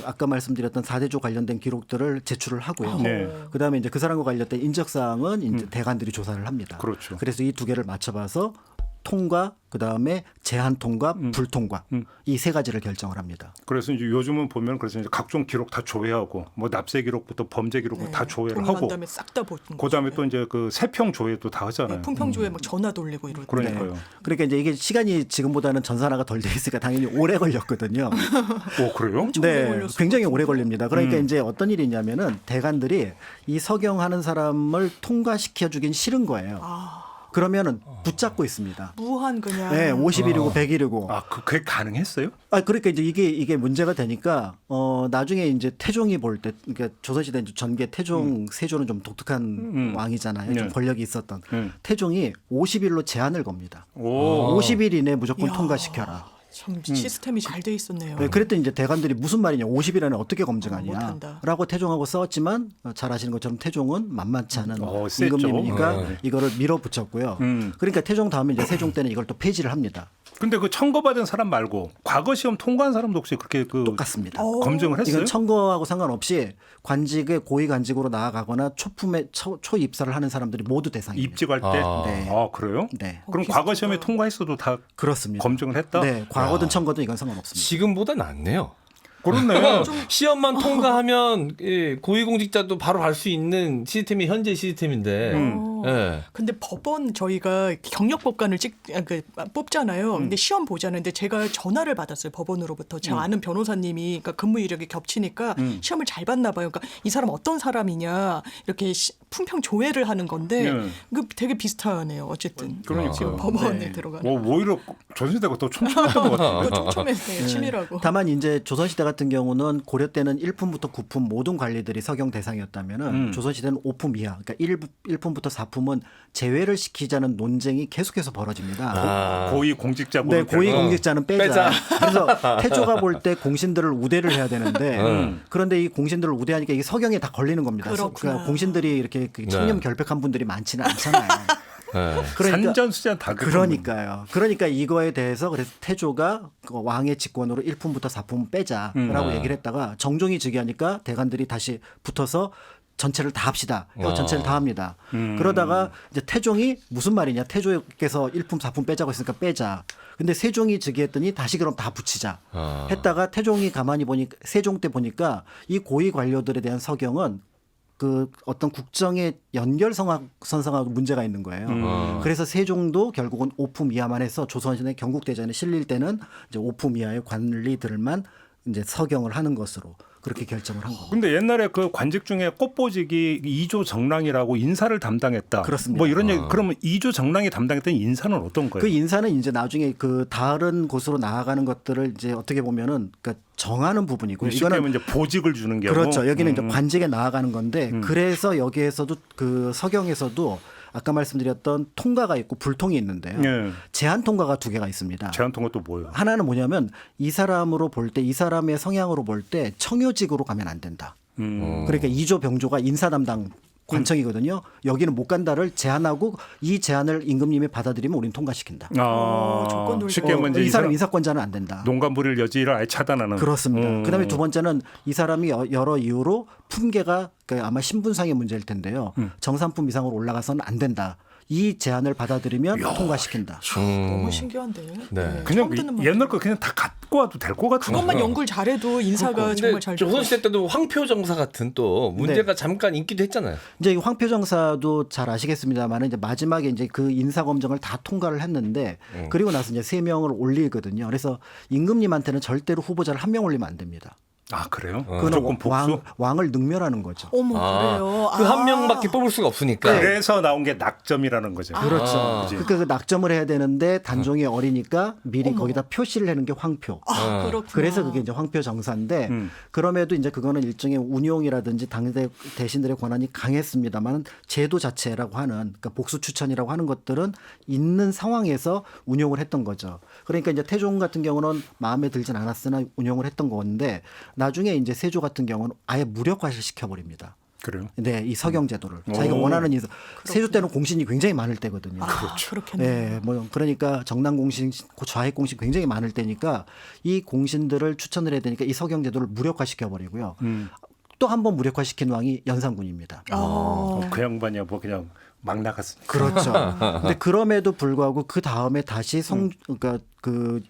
아까 말씀드렸던 4대조 관련된 기록들을 제출을 하고요. 네. 그다음에 이제 그 사람과 관련된 인적 사항은 이제 대관들이 조사를 합니다. 그렇죠. 그래서 이 두 개를 맞춰봐서 통과, 그다음에 제한 통과, 불통과 이 세 가지를 결정을 합니다. 그래서 이제 요즘은 보면 그래서 이제 각종 기록 다 조회하고 뭐 납세 기록부터 범죄 기록부터 다 조회를 동의한 하고. 다음에 싹 다 보는 그다음에 거죠. 또 이제 그 세평 조회도 다 하잖아요. 품평조에 막 전화 돌리고 이럴 때. 그러니까요. 그러니까 이제 이게 시간이 지금보다는 전산화가 덜 돼 있으니까 당연히 오래 걸렸거든요. 오 그래요? 네, 걸렸을 굉장히 것 오래 같은데. 걸립니다. 그러니까 이제 어떤 일이 있냐면은 대관들이 이 서경하는 사람을 통과시켜 주긴 싫은 거예요. 그러면은 붙잡고 있습니다. 무한 그냥. 네, 50일이고 100일이고. 아, 그게 가능했어요? 그러니까 이제 이게 문제가 되니까 나중에 이제 태종이 볼 때, 그러니까 조선시대 전개 태종 세조는 좀 독특한 왕이잖아요. 좀 권력이 있었던 태종이 50일로 제한을 겁니다. 50일 이내 무조건 이야. 통과시켜라. 참 시스템이 잘 돼 있었네요. 네, 그랬더니 이제 대관들이 무슨 말이냐, 50일 안에 어떻게 검증하냐, 못한다. 라고 태종하고 싸웠지만 잘 아시는 것처럼 태종은 만만치 않은 셌죠. 임금님이니까 이거를 밀어붙였고요. 그러니까 태종 다음에 이제 세종 때는 이걸 또 폐지를 합니다. 근데 그 청거받은 사람 말고 과거 시험 통과한 사람도 혹시 그렇게 똑같습니다. 검증을 했어요? 이건 청거하고 상관없이 관직에 고위 관직으로 나아가거나 초입사를 하는 사람들이 모두 대상입니다. 입직할 때? 네. 아, 그래요? 네. 그럼 과거 시험에 통과했어도 다 그렇습니다. 검증을 했다? 네, 과거든 청거든 이건 상관없습니다. 지금보다 낫네요. 그렇네. 시험만 통과하면 고위공직자도 바로 갈 수 있는 시스템이 현재 시스템인데. 예. 근데 법원 저희가 경력법관을 뽑잖아요. 근데 시험 보자는데 제가 전화를 받았어요. 법원으로부터. 제가 아는 변호사님이 그러니까 근무 이력이 겹치니까 시험을 잘 봤나 봐요. 그러니까 이 사람 어떤 사람이냐 이렇게 품평 조회를 하는 건데 그 되게 비슷하네요. 어쨌든 그러니까. 지금 법원에 들어가는. 오히려 조선시대가 더 촘촘했던 것 같아요. 촘촘했어요. 치밀하고. 다만 이제 조선시대 같은 경우는 고려 때는 1품부터 9품 모든 관리들이 서경 대상이었다면은 조선시대는 5품 이하, 그러니까 1품부터 4품은 제외를 시키자는 논쟁이 계속해서 벌어집니다. 고위 공직자 네, 고위 공직자는 빼자. 그래서 태조가 볼 때 공신들을 우대를 해야 되는데 그런데 이 공신들을 우대하니까 이게 서경에 다 걸리는 겁니다. 그러니까 공신들이 이렇게 청렴 결백한 분들이 많지는 않잖아요. 그러니까, 산전수전 다 그러니까요. 그러니까 이거에 대해서 그래서 태조가 그 왕의 직권으로 1품부터 4품 빼자라고 얘기를 했다가 정종이 즉위하니까 대관들이 다시 붙어서 전체를 다 합시다. 전체를 다 합니다. 그러다가 이제 태종이 무슨 말이냐. 태조께서 1품 4품 빼자고 했으니까 빼자. 근데 세종이 즉위했더니 다시 그럼 다 붙이자. 했다가 태종이 가만히 보니까 세종 때 보니까 이 고위 관료들에 대한 서경은 그 어떤 국정의 연결선상하고 문제가 있는 거예요. 그래서 세종도 결국은 5품 이하만 해서 조선시대 경국대전에 실릴 때는 이제 5품 이하의 관리들만 이제 서경을 하는 것으로 그렇게 결정을 한 겁니다. 근데 옛날에 그 관직 중에 꽃보직이 2조 정랑이라고 인사를 담당했다. 그렇습니다. 뭐 이런 얘기. 그러면 2조 정랑이 담당했던 인사는 어떤 거예요? 그 인사는 이제 나중에 그 다른 곳으로 나아가는 것들을 이제 어떻게 보면은 그러니까 정하는 부분이고요. 이거는 이제 보직을 주는 경우. 그렇죠. 여기는 이제 관직에 나아가는 건데 그래서 여기에서도 그 서경에서도 아까 말씀드렸던 통과가 있고 불통이 있는데요. 제한 통과가 2개가 있습니다. 제한 통과 또 뭐예요? 하나는 뭐냐면 이 사람으로 볼 때 이 사람의 성향으로 볼 때 청요직으로 가면 안 된다. 그러니까 2조 병조가 인사 담당 관청이거든요. 여기는 못 간다를 제한하고 이 제한을 임금님이 받아들이면 우리는 통과시킨다. 쉽게 하면 이 사람 인사권자는 안 된다. 농간 부릴 여지를 아예 차단하는. 그렇습니다. 그다음에 두 번째는 이 사람이 여러 이유로 품계가 아마 신분상의 문제일 텐데요. 정산품 이상으로 올라가서는 안 된다. 이 제안을 받아들이면 통과시킨다. 너무 신기한데. 네. 그냥 옛날 거 그냥 다 갖고 와도 될 것 같은. 그것만 연구를 잘해도 인사가 정말 잘. 조선시대 때도 황표정사 같은 또 문제가 잠깐 있기도 했잖아요. 이제 황표정사도 잘 아시겠습니다만 이제 마지막에 이제 그 인사 검증을 다 통과를 했는데 그리고 나서 이제 3명을 올리거든요. 그래서 임금님한테는 절대로 후보자를 1명 올리면 안 됩니다. 아, 그래요? 그건 왕을 능멸하는 거죠. 어머, 그래요. 그 한 명밖에 뽑을 수가 없으니까. 그래서 나온 게 낙점이라는 거죠. 그렇죠. 그러니까 그 낙점을 해야 되는데 단종이 어리니까 미리 거기다 표시를 해는 게 황표. 그렇구나. 그래서 그게 이제 황표 정사인데 그럼에도 이제 그거는 일종의 운용이라든지 당대 대신들의 권한이 강했습니다만 제도 자체라고 하는 그러니까 복수 추천이라고 하는 것들은 있는 상황에서 운용을 했던 거죠. 그러니까 이제 태종 같은 경우는 마음에 들진 않았으나 운용을 했던 건데 나중에 이제 세조 같은 경우는 아예 무력화를 시켜버립니다. 그래요? 네, 이 서경 제도를 자기가 원하는 인사. 세조 때는 공신이 굉장히 많을 때거든요. 그렇죠. 그렇겠네요. 네, 뭐 그러니까 정당 공신, 좌익 공신 굉장히 많을 때니까 이 공신들을 추천을 해야 되니까 이 서경 제도를 무력화시켜 버리고요. 또 한 번 무력화시킨 왕이 연산군입니다. 그 양반이야 뭐 그냥 막 나갔으니까. 그렇죠. 근데 그럼에도 불구하고 그 다음에 다시 그러니까 그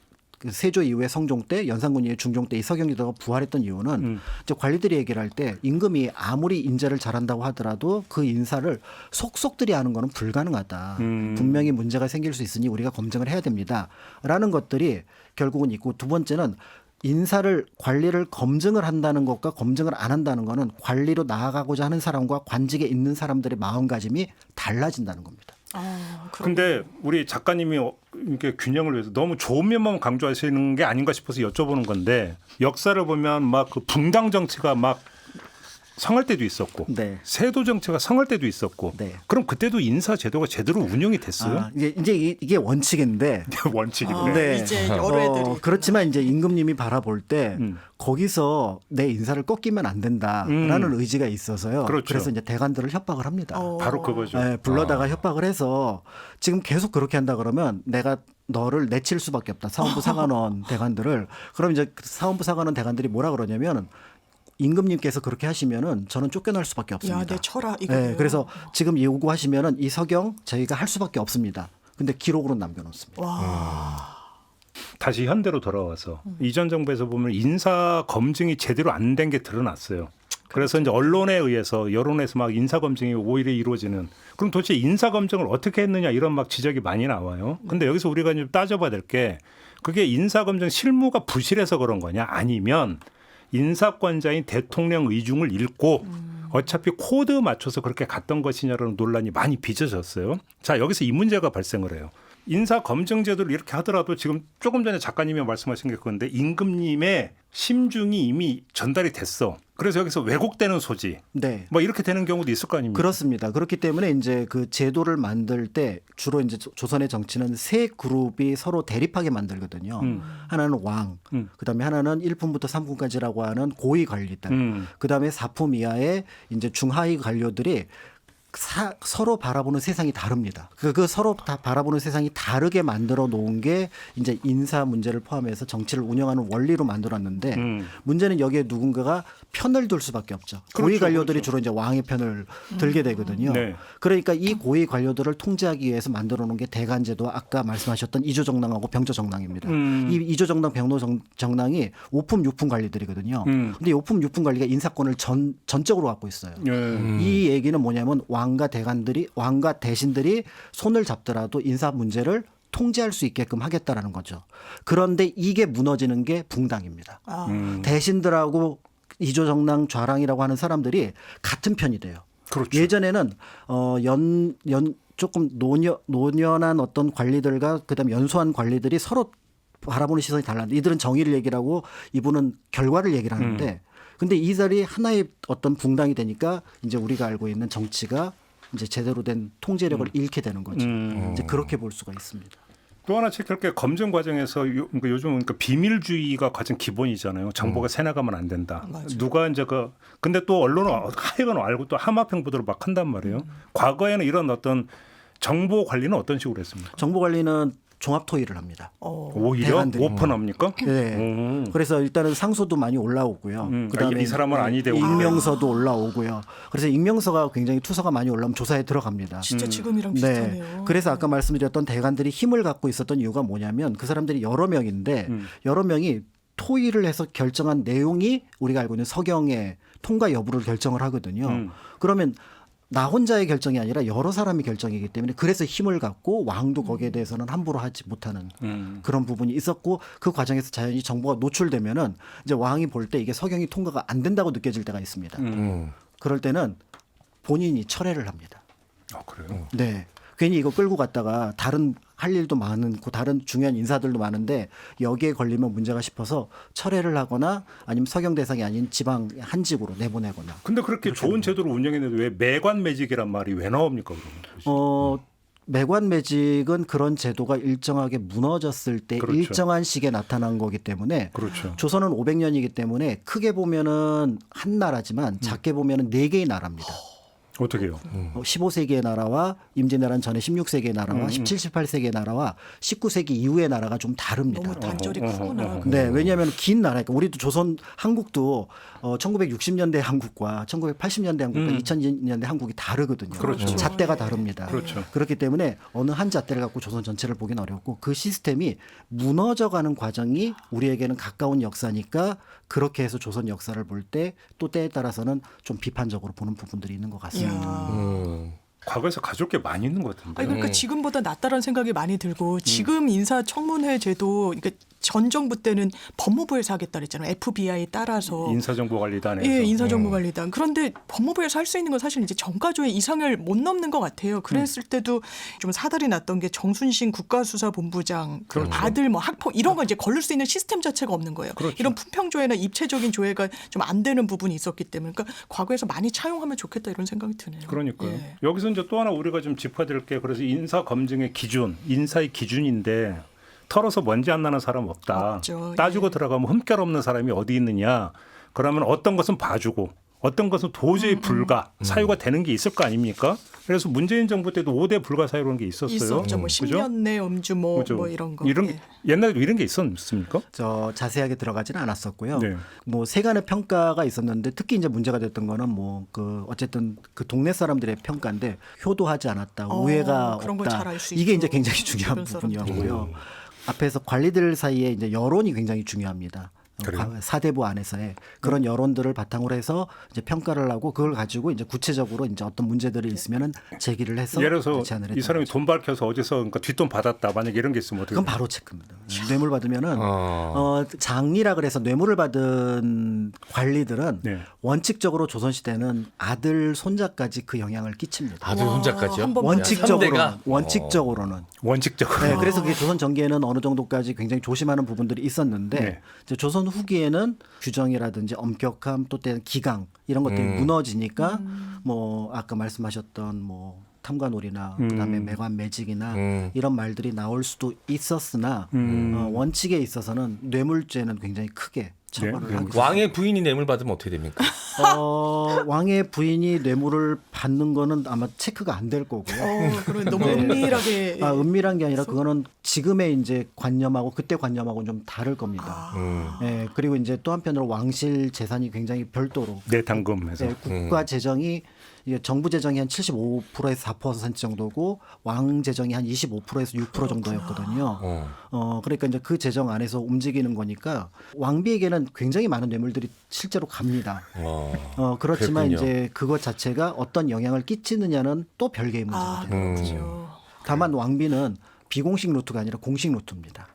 세조 이후에 성종 때, 연산군 이후에 중종 때 이 서경제도가 부활했던 이유는 이제 관리들이 얘기를 할 때 임금이 아무리 인재를 잘한다고 하더라도 그 인사를 속속들이 하는 거는 불가능하다. 분명히 문제가 생길 수 있으니 우리가 검증을 해야 됩니다.라는 것들이 결국은 있고 두 번째는 인사를 관리를 검증을 한다는 것과 검증을 안 한다는 거는 관리로 나아가고자 하는 사람과 관직에 있는 사람들의 마음가짐이 달라진다는 겁니다. 근데 우리 작가님이 이렇게 균형을 위해서 너무 좋은 면만 강조하시는 게 아닌가 싶어서 여쭤보는 건데 역사를 보면 막 그 붕당 정치가 막 성할 때도 있었고 네. 세도 정치가 성할 때도 있었고 네. 그럼 그때도 인사 제도가 제대로 운영이 됐어요? 이제 이게 원칙인데 원칙인데. 네. 이제 여러 애들이 그렇지만 이제 임금님이 바라볼 때 거기서 내 인사를 꺾이면 안 된다라는 의지가 있어서요. 그렇죠. 그래서 이제 대관들을 협박을 합니다. 바로 그거죠. 네, 불러다가 협박을 해서 지금 계속 그렇게 한다 그러면 내가 너를 내칠 수밖에 없다. 사원부 사관원 대관들을. 그럼 이제 사원부 사관원 대관들이 뭐라 그러냐면 임금님께서 그렇게 하시면은 저는 쫓겨날 수밖에 없습니다. 야, 내 쳐라 이거. 네, 그래서 지금 요구하시면은 이 서경 저희가 할 수밖에 없습니다. 근데 기록으로 남겨놓습니다. 다시 현대로 돌아와서 이전 정부에서 보면 인사 검증이 제대로 안 된 게 드러났어요. 그래서 이제 언론에 의해서 여론에서 막 인사 검증이 오히려 이루어지는. 그럼 도대체 인사 검증을 어떻게 했느냐 이런 막 지적이 많이 나와요. 근데 여기서 우리가 좀 따져봐야 될 게 그게 인사 검증 실무가 부실해서 그런 거냐 아니면 인사권자인 대통령 의중을 읽고 어차피 코드 맞춰서 그렇게 갔던 것이냐라는 논란이 많이 빚어졌어요. 자, 여기서 이 문제가 발생을 해요. 인사 검증 제도를 이렇게 하더라도 지금 조금 전에 작가님이 말씀하신 게 그건데 임금님의 심중이 이미 전달이 됐어. 그래서 여기서 왜곡되는 소지. 네. 뭐 이렇게 되는 경우도 있을 거 아닙니까? 그렇습니다. 그렇기 때문에 이제 그 제도를 만들 때 주로 이제 조선의 정치는 세 그룹이 서로 대립하게 만들거든요. 하나는 왕, 그다음에 하나는 1품부터 3품까지라고 하는 고위 관리들, 그다음에 4품 이하의 이제 중하위 관료들이 서로 바라보는 세상이 다릅니다. 그 서로 다 바라보는 세상이 다르게 만들어 놓은 게 이제 인사 문제를 포함해서 정치를 운영하는 원리로 만들었는데 문제는 여기에 누군가가 편을 들 수밖에 없죠. 그렇죠, 고위 관료들이 그렇죠. 주로 이제 왕의 편을 들게 되거든요. 네. 그러니까 이 고위 관료들을 통제하기 위해서 만들어 놓은 게 대간제도 아까 말씀하셨던 이조정당하고 병조정당입니다. 이 이조정당 병조정당이 5품 6품 관리들이거든요. 근데 5품 6품 관리가 인사권을 전적으로 갖고 있어요. 이 얘기는 뭐냐면 왕과 대신들이 손을 잡더라도 인사 문제를 통제할 수 있게끔 하겠다라는 거죠. 그런데 이게 무너지는 게 붕당입니다. 대신들하고 이조정당 좌랑이라고 하는 사람들이 같은 편이 돼요. 그렇죠. 예전에는 조금 노년한 어떤 관리들과 그다음 연소한 관리들이 서로 바라보는 시선이 달랐는데 이들은 정의를 얘기를 하고 이분은 결과를 얘기를 하는데 근데 이 자리 하나의 어떤 붕당이 되니까 이제 우리가 알고 있는 정치가 이제 제대로 된 통제력을 잃게 되는 거죠. 이제 그렇게 볼 수가 있습니다. 또 하나 체크할 게 검증 과정에서 그러니까 요즘 그러니까 비밀주의가 가장 기본이잖아요. 정보가 새나가면 안 된다. 누가 이제 근데 또 언론은 하여간 알고 또 하마평 보도를 막 한단 말이에요. 과거에는 이런 어떤 정보 관리는 어떤 식으로 했습니까? 정보 관리는 종합 토의를 합니다. 오히려 대관들이. 오픈합니까? 네. 그래서 일단은 상소도 많이 올라오고요. 그다음에 이 사람은 아니 되고 익명서도 올라오고요. 그래서 익명서가 굉장히 투서가 많이 올라오면 조사에 들어갑니다. 진짜 지금이랑 네. 비슷하네요. 그래서 아까 말씀드렸던 대관들이 힘을 갖고 있었던 이유가 뭐냐면 그 사람들이 여러 명인데 여러 명이 토의를 해서 결정한 내용이 우리가 알고 있는 서경의 통과 여부를 결정을 하거든요. 그러면 나 혼자의 결정이 아니라 여러 사람의 결정이기 때문에 그래서 힘을 갖고 왕도 거기에 대해서는 함부로 하지 못하는 그런 부분이 있었고 그 과정에서 자연히 정보가 노출되면은 이제 왕이 볼 때 이게 서경이 통과가 안 된다고 느껴질 때가 있습니다. 그럴 때는 본인이 철회를 합니다. 그래요? 네. 괜히 이거 끌고 갔다가 다른 할 일도 많고 다른 중요한 인사들도 많은데 여기에 걸리면 문제가 싶어서 철회를 하거나 아니면 서경 대상이 아닌 지방 한직으로 내보내거나. 근데 그렇게 좋은 제도로 운영했는데 왜 매관매직이란 말이 왜 나옵니까? 그러면? 매관매직은 그런 제도가 일정하게 무너졌을 때 그렇죠. 일정한 시기에 나타난 거기 때문에 그렇죠. 조선은 500년이기 때문에 크게 보면은 한 나라지만 작게 보면은 4개의 나라입니다. 어떻게 해요? 15세기의 나라와 임진왜란 전에 16세기의 나라와 17, 18세기의 나라와 19세기 이후의 나라가 좀 다릅니다. 너무 단절이 크구나. 네, 왜냐하면 긴 나라니까 우리도 조선 한국도 1960년대 한국과 1980년대 한국과 2000년대 한국이 다르거든요. 그렇죠. 잣대가 다릅니다. 그렇죠. 그렇기 때문에 어느 한 잣대를 갖고 조선 전체를 보기는 어렵고 그 시스템이 무너져가는 과정이 우리에게는 가까운 역사니까 그렇게 해서 조선 역사를 볼 때 또 때에 따라서는 좀 비판적으로 보는 부분들이 있는 것 같습니다. 과거에서 가져올 게 많이 있는 것 같은데. 아니, 그러니까 지금보다 낫다라는 생각이 많이 들고 지금 인사청문회 제도 그러니까 전 정부 때는 법무부에서 하겠다 그랬잖아요. FBI 따라서. 인사정보관리단에서. 예, 인사정보관리단. 그런데 법무부에서 할 수 있는 건 사실 이제 정가조의 이상을 못 넘는 것 같아요. 그랬을 때도 좀 사달이 났던 게 정순신 국가수사본부장 그렇죠. 아들 뭐 학폭 이런 거 이제 걸릴 수 있는 시스템 자체가 없는 거예요. 그렇죠. 이런 품평조회나 입체적인 조회가 좀 안 되는 부분이 있었기 때문에 그러니까 과거에서 많이 차용하면 좋겠다 이런 생각이 드네요. 그러니까요. 예. 여기서 이제 또 하나 우리가 좀 짚어드릴 게 그래서 인사 검증의 기준, 인사의 기준인데 털어서 먼지 안 나는 사람 없다. 없죠. 따지고 예. 들어가면 흠결 없는 사람이 어디 있느냐. 그러면 어떤 것은 봐주고 어떤 것은 도저히 불가 사유가 되는 게 있을 거 아닙니까? 그래서 문재인 정부 때도 5대 불가 사유라는 게 있었어요. 있었죠. 뭐 그죠? 10년 내 음주 뭐 그죠? 이런 거. 이런 예. 옛날에도 이런 게 있었습니까? 저 자세하게 들어가지는 않았었고요. 네. 뭐 세간의 평가가 있었는데 특히 이제 문제가 됐던 거는 뭐 그 어쨌든 그 동네 사람들의 평가인데 효도하지 않았다, 우애가 그런 걸 잘 없다. 알 수 이게 있죠. 이제 굉장히 중요한 주변 사람들. 부분이었고요. 앞에서 관리들 사이에 이제 여론이 굉장히 중요합니다. 그래요? 사대부 안에서의 그런 여론들을 바탕으로 해서 이제 평가를 하고 그걸 가지고 이제 구체적으로 이제 어떤 문제들이 있으면은 제기를 해서 예를 들어서 제안을 이 했던 사람이 거죠. 돈 밝혀서 어디서 그러니까 뒷돈 받았다. 만약에 이런 게 있으면 어떻게 그건 돼요? 바로 체크입니다. 뇌물 받으면은 어. 장리라 그래서 뇌물을 받은 관리들은 네. 원칙적으로 조선시대는 아들 손자까지 그 영향을 끼칩니다. 아들 혼자까지요? 한 번 삼대가? 원칙적으로는. 원칙적으로. 네, 그래서 그게 조선 전기에는 어느 정도까지 굉장히 조심하는 부분들이 있었는데 네. 이제 조선 후기에는 규정이라든지 엄격함 또 때는 기강 이런 것들이 무너지니까 뭐 아까 말씀하셨던 뭐 탐관오리나 그다음에 매관 매직이나 이런 말들이 나올 수도 있었으나 원칙에 있어서는 뇌물죄는 굉장히 크게 처벌을 네, 하고 있습니다. 왕의 부인이 뇌물 받으면 어떻게 됩니까? 왕의 부인이 뇌물을 받는 거는 아마 체크가 안 될 거고요. 그런 너무 은밀하게. 은밀한 게 아니라 그거는 지금의 이제 관념하고 그때 관념하고 좀 다를 겁니다. 예, 그리고 이제 또 한편으로 왕실 재산이 굉장히 별도로 내당금에서. 예, 국가 재정이 이게 정부 재정이 한 75%에서 4% 정도고 왕 재정이 한 25%에서 6% 정도였거든요. 그러니까 이제 그 재정 안에서 움직이는 거니까 왕비에게는 굉장히 많은 뇌물들이 실제로 갑니다. 그렇지만 그랬군요. 이제 그것 자체가 어떤 영향을 끼치느냐는 또 별개의 문제가 돼요. 그렇죠. 다만 왕비는 비공식 루트가 아니라 공식 루트입니다.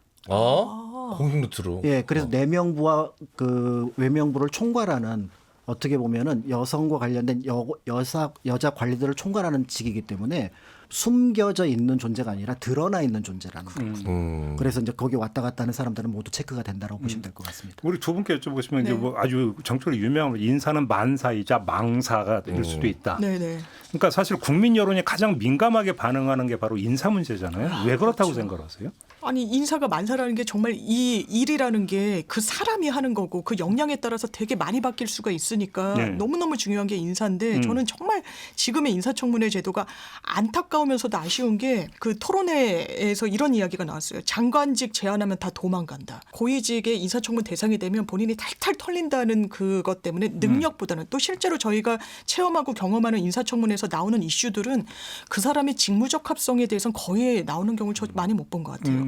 공식 루트로. 예, 그래서 내명부와 그 외명부를 총괄하는 어떻게 보면은 여성과 관련된 여자 관리들을 총괄하는 직이기 때문에 숨겨져 있는 존재가 아니라 드러나 있는 존재라는 거죠. 그래서 이제 거기 왔다 갔다 하는 사람들은 모두 체크가 된다라고 보시면 될 것 같습니다. 우리 두 분께 여쭤보고 싶으면 네. 이제 뭐 아주 정적으로 유명한 인사는 만사이자 망사가 될 수도 있다. 네네. 그러니까 사실 국민 여론이 가장 민감하게 반응하는 게 바로 인사 문제잖아요. 왜 그렇다고 생각하세요? 아니 인사가 만사라는 게 정말 이 일이라는 게 그 사람이 하는 거고 그 역량에 따라서 되게 많이 바뀔 수가 있으니까 네. 너무너무 중요한 게 인사인데 저는 정말 지금의 인사청문회 제도가 안타까우면서도 아쉬운 게 그 토론회에서 이런 이야기가 나왔어요. 장관직 제안하면 다 도망간다. 고위직의 인사청문 대상이 되면 본인이 탈탈 털린다는 그것 때문에 능력보다는 또 실제로 저희가 체험하고 경험하는 인사청문회에서 나오는 이슈들은 그 사람의 직무적 합성에 대해서는 거의 나오는 경우를 저 많이 못 본 것 같아요.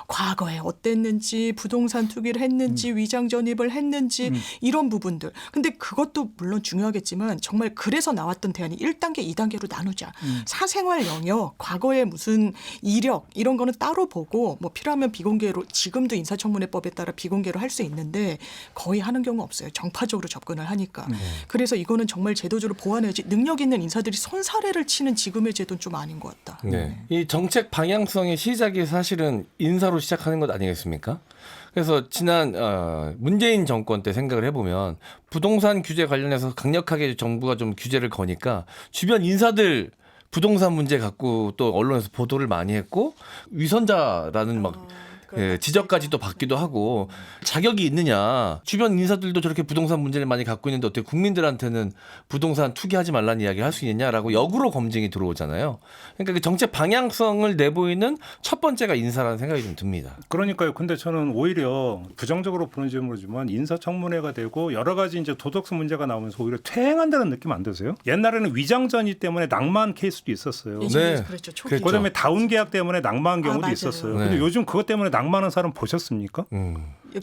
과거에 어땠는지 부동산 투기를 했는지 위장 전입을 했는지 이런 부분들. 근데 그것도 물론 중요하겠지만 정말 그래서 나왔던 대안이 1단계, 2단계로 나누자. 사생활 영역, 과거에 무슨 이력 이런 거는 따로 보고 뭐 필요하면 비공개로 지금도 인사청문회법에 따라 비공개로 할 수 있는데 거의 하는 경우 없어요. 정파적으로 접근을 하니까. 그래서 이거는 정말 제도적으로 보완해야지 능력 있는 인사들이 손사래를 치는 지금의 제도는 좀 아닌 것 같다. 네. 이 정책 방향성의 시작이 사실은 인사로 시작하는 것 아니겠습니까? 그래서 지난 문재인 정권 때 생각을 해보면 부동산 규제 관련해서 강력하게 정부가 좀 규제를 거니까 주변 인사들 부동산 문제 갖고 또 언론에서 보도를 많이 했고 위선자라는 막 지적까지도 받기도 하고 자격이 있느냐. 주변 인사들도 저렇게 부동산 문제를 많이 갖고 있는데 어떻게 국민들한테는 부동산 투기하지 말라는 이야기를 할 수 있느냐라고 역으로 검증이 들어오잖아요. 그러니까 그 정책 방향성을 내보이는 첫 번째가 인사라는 생각이 좀 듭니다. 그러니까요. 근데 저는 오히려 부정적으로 보는지 모르지만 인사청문회가 되고 여러 가지 이제 도덕성 문제가 나오면서 오히려 퇴행한다는 느낌 안 드세요? 옛날에는 위장전이 때문에 낙마한 케이스도 있었어요. 네. 그렇죠. 초기. 그다음에 다운 계약 때문에 낙마한 경우도 맞아요. 있었어요. 네. 근데 요즘 그것 때문에 낙마하는 사람 보셨습니까?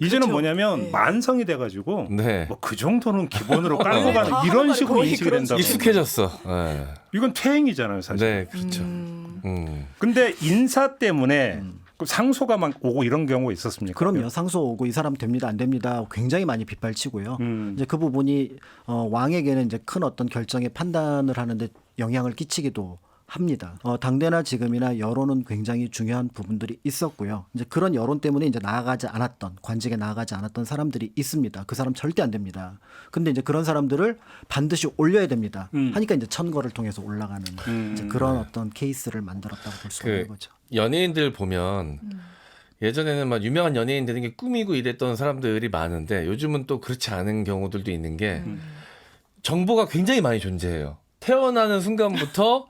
이제는 그렇죠. 뭐냐면 네. 만성이 돼가지고 네. 뭐 그 정도는 기본으로 깔고 다 가는 이런 하는 식으로 말이 인식이 거의 된다고. 익숙해졌어. 네. 이건 퇴행이잖아요, 사실. 네, 그렇죠. 근데 인사 때문에 그 상소가 막 오고 이런 경우가 있었습니까? 그럼요. 상소 오고 이 사람 됩니다, 안 됩니다. 굉장히 많이 빗발치고요. 이제 그 부분이 왕에게는 이제 큰 어떤 결정의 판단을 하는데 영향을 끼치기도 합니다. 당대나 지금이나 여론은 굉장히 중요한 부분들이 있었고요. 이제 그런 여론 때문에 이제 나아가지 않았던 관직에 나아가지 않았던 사람들이 있습니다. 그 사람 절대 안 됩니다. 근데 이제 그런 사람들을 반드시 올려야 됩니다. 하니까 이제 천거를 통해서 올라가는 이제 그런 어떤 케이스를 만들었다고 볼 수가 있는 거죠. 연예인들 보면 예전에는 막 유명한 연예인 되는 게 꿈이고 이랬던 사람들이 많은데 요즘은 또 그렇지 않은 경우들도 있는 게 정보가 굉장히 많이 존재해요. 태어나는 순간부터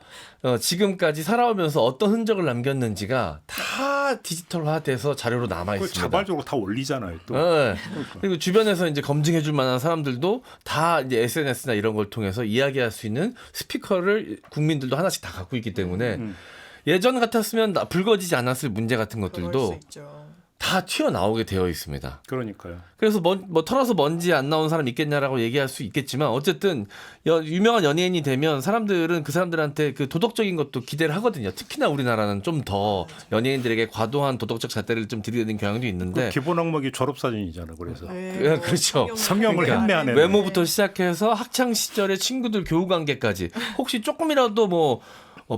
지금까지 살아오면서 어떤 흔적을 남겼는지가 다 디지털화돼서 자료로 남아 있습니다. 자발적으로 다 올리잖아요. 또. 네. 그리고 주변에서 이제 검증해줄 만한 사람들도 다 이제 SNS나 이런 걸 통해서 이야기할 수 있는 스피커를 국민들도 하나씩 다 갖고 있기 때문에 예전 같았으면 불거지지 않았을 문제 같은 것들도 다 튀어나오게 되어 있습니다. 그러니까요. 그래서 뭐 털어서 먼지 안 나온 사람 있겠냐라고 얘기할 수 있겠지만 어쨌든 유명한 연예인이 되면 사람들은 그 사람들한테 그 도덕적인 것도 기대를 하거든요. 특히나 우리나라는 좀 더 연예인들에게 과도한 도덕적 잣대를 좀 들이대는 경향도 있는데 기본 항목이 졸업사진이잖아요. 그래서 그렇죠. 성형을 했네하네. 외모부터 시작해서 학창 시절의 친구들 교우 관계까지 혹시 조금이라도 뭐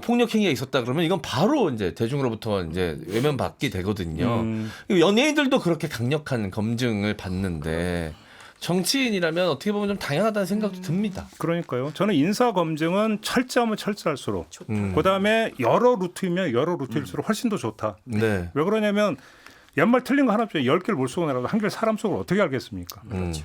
폭력 행위가 있었다 그러면 이건 바로 이제 대중으로부터 이제 외면받게 되거든요. 연예인들도 그렇게 강력한 검증을 받는데 정치인이라면 어떻게 보면 좀 당연하다는 생각도 듭니다. 그러니까요. 저는 인사 검증은 철저하면 철저할수록 그다음에 여러 루트이면 여러 루트일수록 훨씬 더 좋다. 네. 왜 그러냐면 연말 틀린 거 하나 없죠. 10개를 몰수고 나라도 한 개를 사람 속을 어떻게 알겠습니까?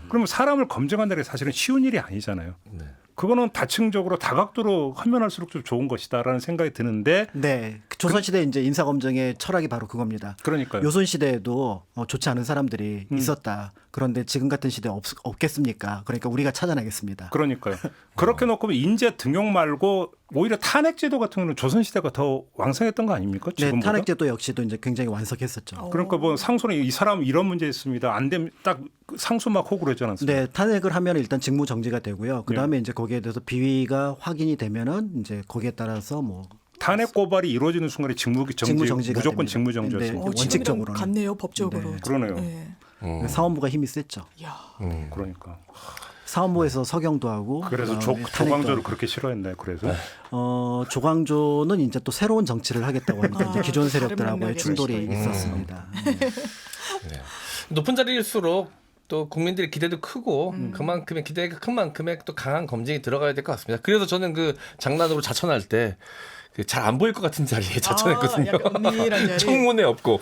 그러면 사람을 검증한다는 게 사실은 쉬운 일이 아니잖아요. 네. 그거는 다층적으로 다각도로 하면 할수록 좀 좋은 것이다라는 생각이 드는데. 네, 조선시대 이제 인사검증의 철학이 바로 그겁니다. 그러니까요. 요손시대에도 좋지 않은 사람들이 있었다. 그런데 지금 같은 시대에 없겠습니까? 그러니까 우리가 찾아내겠습니다. 그러니까요. 그렇게 놓고 인재 등용 말고 오히려 탄핵제도 같은 경우는 조선시대가 더 왕성했던 거 아닙니까? 네, 지금보다? 탄핵제도 역시도 이제 굉장히 완성했었죠. 그러니까 뭐 상소는 이 사람 이런 문제 있습니다. 안 되면 딱 상소 막 호구로 했지 않습니까? 네, 탄핵을 하면 일단 직무 정지가 되고요. 그 다음에 이제 거기에 대해서 비위가 확인이 되면은 이제 거기에 따라서 뭐 탄핵 고발이 이루어지는 순간에 직무 정지가 무조건 됩니다. 직무 정지였습니다. 원칙적으로는 같네요, 법적으로. 그러네요. 사원부가 힘이 셌죠. 그러니까 사원부에서 서경도 하고 그래서 조광조를 그렇게 싫어했나요? 그래서 조광조는 이제 또 새로운 정치를 하겠다고 합니다. 이제 기존 세력들하고의 충돌이 있었습니다. 네. 높은 자리일수록 또 국민들의 기대도 크고 그만큼의 기대가 큰 만큼의 또 강한 검증이 들어가야 될 것 같습니다. 그래서 저는 그 장난으로 자천할 때 잘 안 보일 것 같은 자리에 자천했거든요. 청문회 없고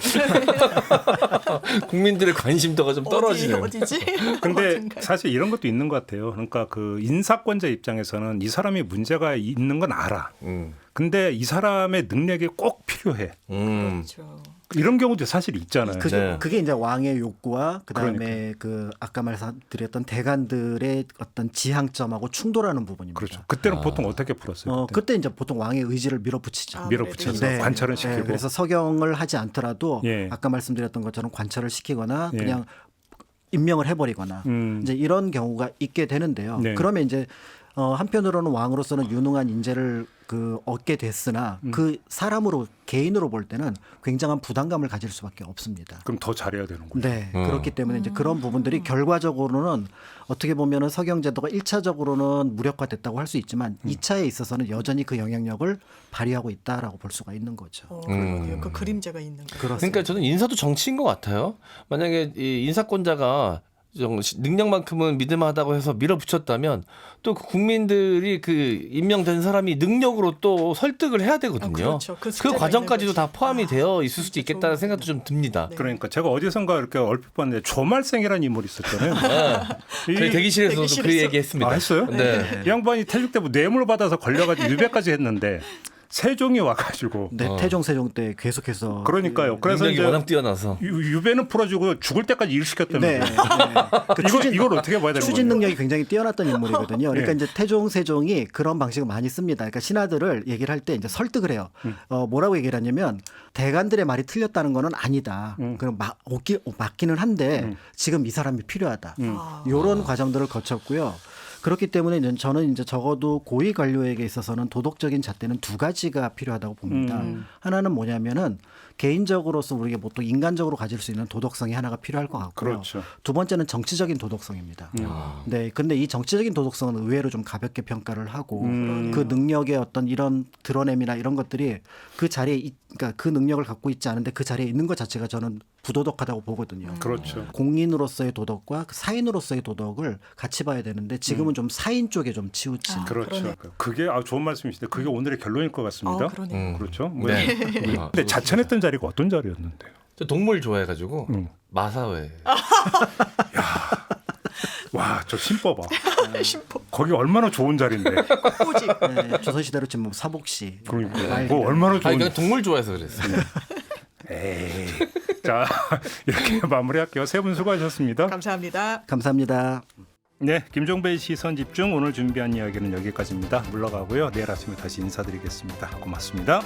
국민들의 관심도가 좀 떨어지는. 어디지? 근데 사실 이런 것도 있는 것 같아요. 그러니까 그 인사권자 입장에서는 이 사람이 문제가 있는 건 알아. 근데 이 사람의 능력이 꼭 필요해. 그렇죠. 이런 경우도 사실 있잖아요. 그게 이제 왕의 욕구와 그다음에 그 아까 말씀드렸던 대관들의 어떤 지향점하고 충돌하는 부분입니다. 그렇죠. 그때는 보통 어떻게 풀었어요? 그때 이제 보통 왕의 의지를 밀어붙이죠. 밀어붙여서 관철은 시키고. 그래서 서경을 하지 않더라도 아까 말씀드렸던 것처럼 관철을 시키거나 그냥 임명을 해버리거나 이제 이런 경우가 있게 되는데요. 그러면 이제 한편으로는 왕으로서는 유능한 인재를 얻게 됐으나 그 사람으로 개인으로 볼 때는 굉장한 부담감을 가질 수밖에 없습니다. 그럼 더 잘해야 되는 거죠. 네, 그렇기 때문에 이제 그런 부분들이 결과적으로는 어떻게 보면은 서경제도가 1차적으로는 무력화됐다고 할 수 있지만 2차에 있어서는 여전히 그 영향력을 발휘하고 있다라고 볼 수가 있는 거죠. 그 그림자가 있는 거예요. 그러니까 저는 인사도 정치인 것 같아요. 만약에 이 인사권자가 능력만큼은 믿음하다고 해서 밀어붙였다면 또 그 국민들이 그 임명된 사람이 능력으로 또 설득을 해야 되거든요. 그렇죠. 그 과정까지도 다 포함이 되어 있을 수도 있겠다는 생각도 좀 듭니다. 그러니까 제가 어디선가 이렇게 얼핏 봤는데 조말생이라는 인물이 있었잖아요. 저희 대기실에서도 그 얘기했습니다. 했어요? 네. 이 양반이 퇴직 때 뇌물 받아서 걸려가지고 유배까지 했는데 세종이 와가지고 태종 세종 때 계속해서 그러니까요. 그래서 능력이 워낙 뛰어나서 유배는 풀어주고 죽을 때까지 일 시켰다면서요. 이걸 어떻게 봐야 되는 거예요? 추진 능력이 굉장히 뛰어났던 인물이거든요. 그러니까 이제 태종 세종이 그런 방식을 많이 씁니다. 그러니까 신하들을 얘기를 할 때 이제 설득을 해요. 뭐라고 얘기를 하냐면 대관들의 말이 틀렸다는 거는 아니다. 그럼 맞기는 한데 지금 이 사람이 필요하다. 이런 과정들을 거쳤고요. 그렇기 때문에 저는 이제 적어도 고위 관료에게 있어서는 도덕적인 잣대는 두 가지가 필요하다고 봅니다. 하나는 뭐냐면은 개인적으로서 우리가 보통 인간적으로 가질 수 있는 도덕성이 하나가 필요할 것 같고요. 그렇죠. 두 번째는 정치적인 도덕성입니다. 네, 근데 이 정치적인 도덕성은 의외로 좀 가볍게 평가를 하고 그 능력의 어떤 이런 드러냄이나 이런 것들이 그 자리에 그러니까 그 능력을 갖고 있지 않은데 그 자리에 있는 것 자체가 저는 부도덕하다고 보거든요. 그렇죠. 공인으로서의 도덕과 그 사인으로서의 도덕을 같이 봐야 되는데 지금은 좀 사인 쪽에 좀 치우친. 그렇죠. 그러네. 그게 좋은 말씀이신데 그게 오늘의 결론일 것 같습니다. 그러네. 그렇죠. 네. 근데 자천했던 자리가 어떤 자리였는데요? 저 동물 좋아해가지고 마사회. 와, 저 심법아. 심포. 거기 얼마나 좋은 자리인데. 꼬지. 네, 조선시대로 치면 뭐 사복시. 그러니까 뭐 얼마나 좋은. 아니 그냥 동물 좋아해서 그랬어요. 에이. 자, 이렇게 마무리할게요. 세 분 수고하셨습니다. 감사합니다. 감사합니다. 네, 김종배의 시선 집중 오늘 준비한 이야기는 여기까지입니다. 물러가고요. 내일 아침에 다시 인사드리겠습니다. 고맙습니다.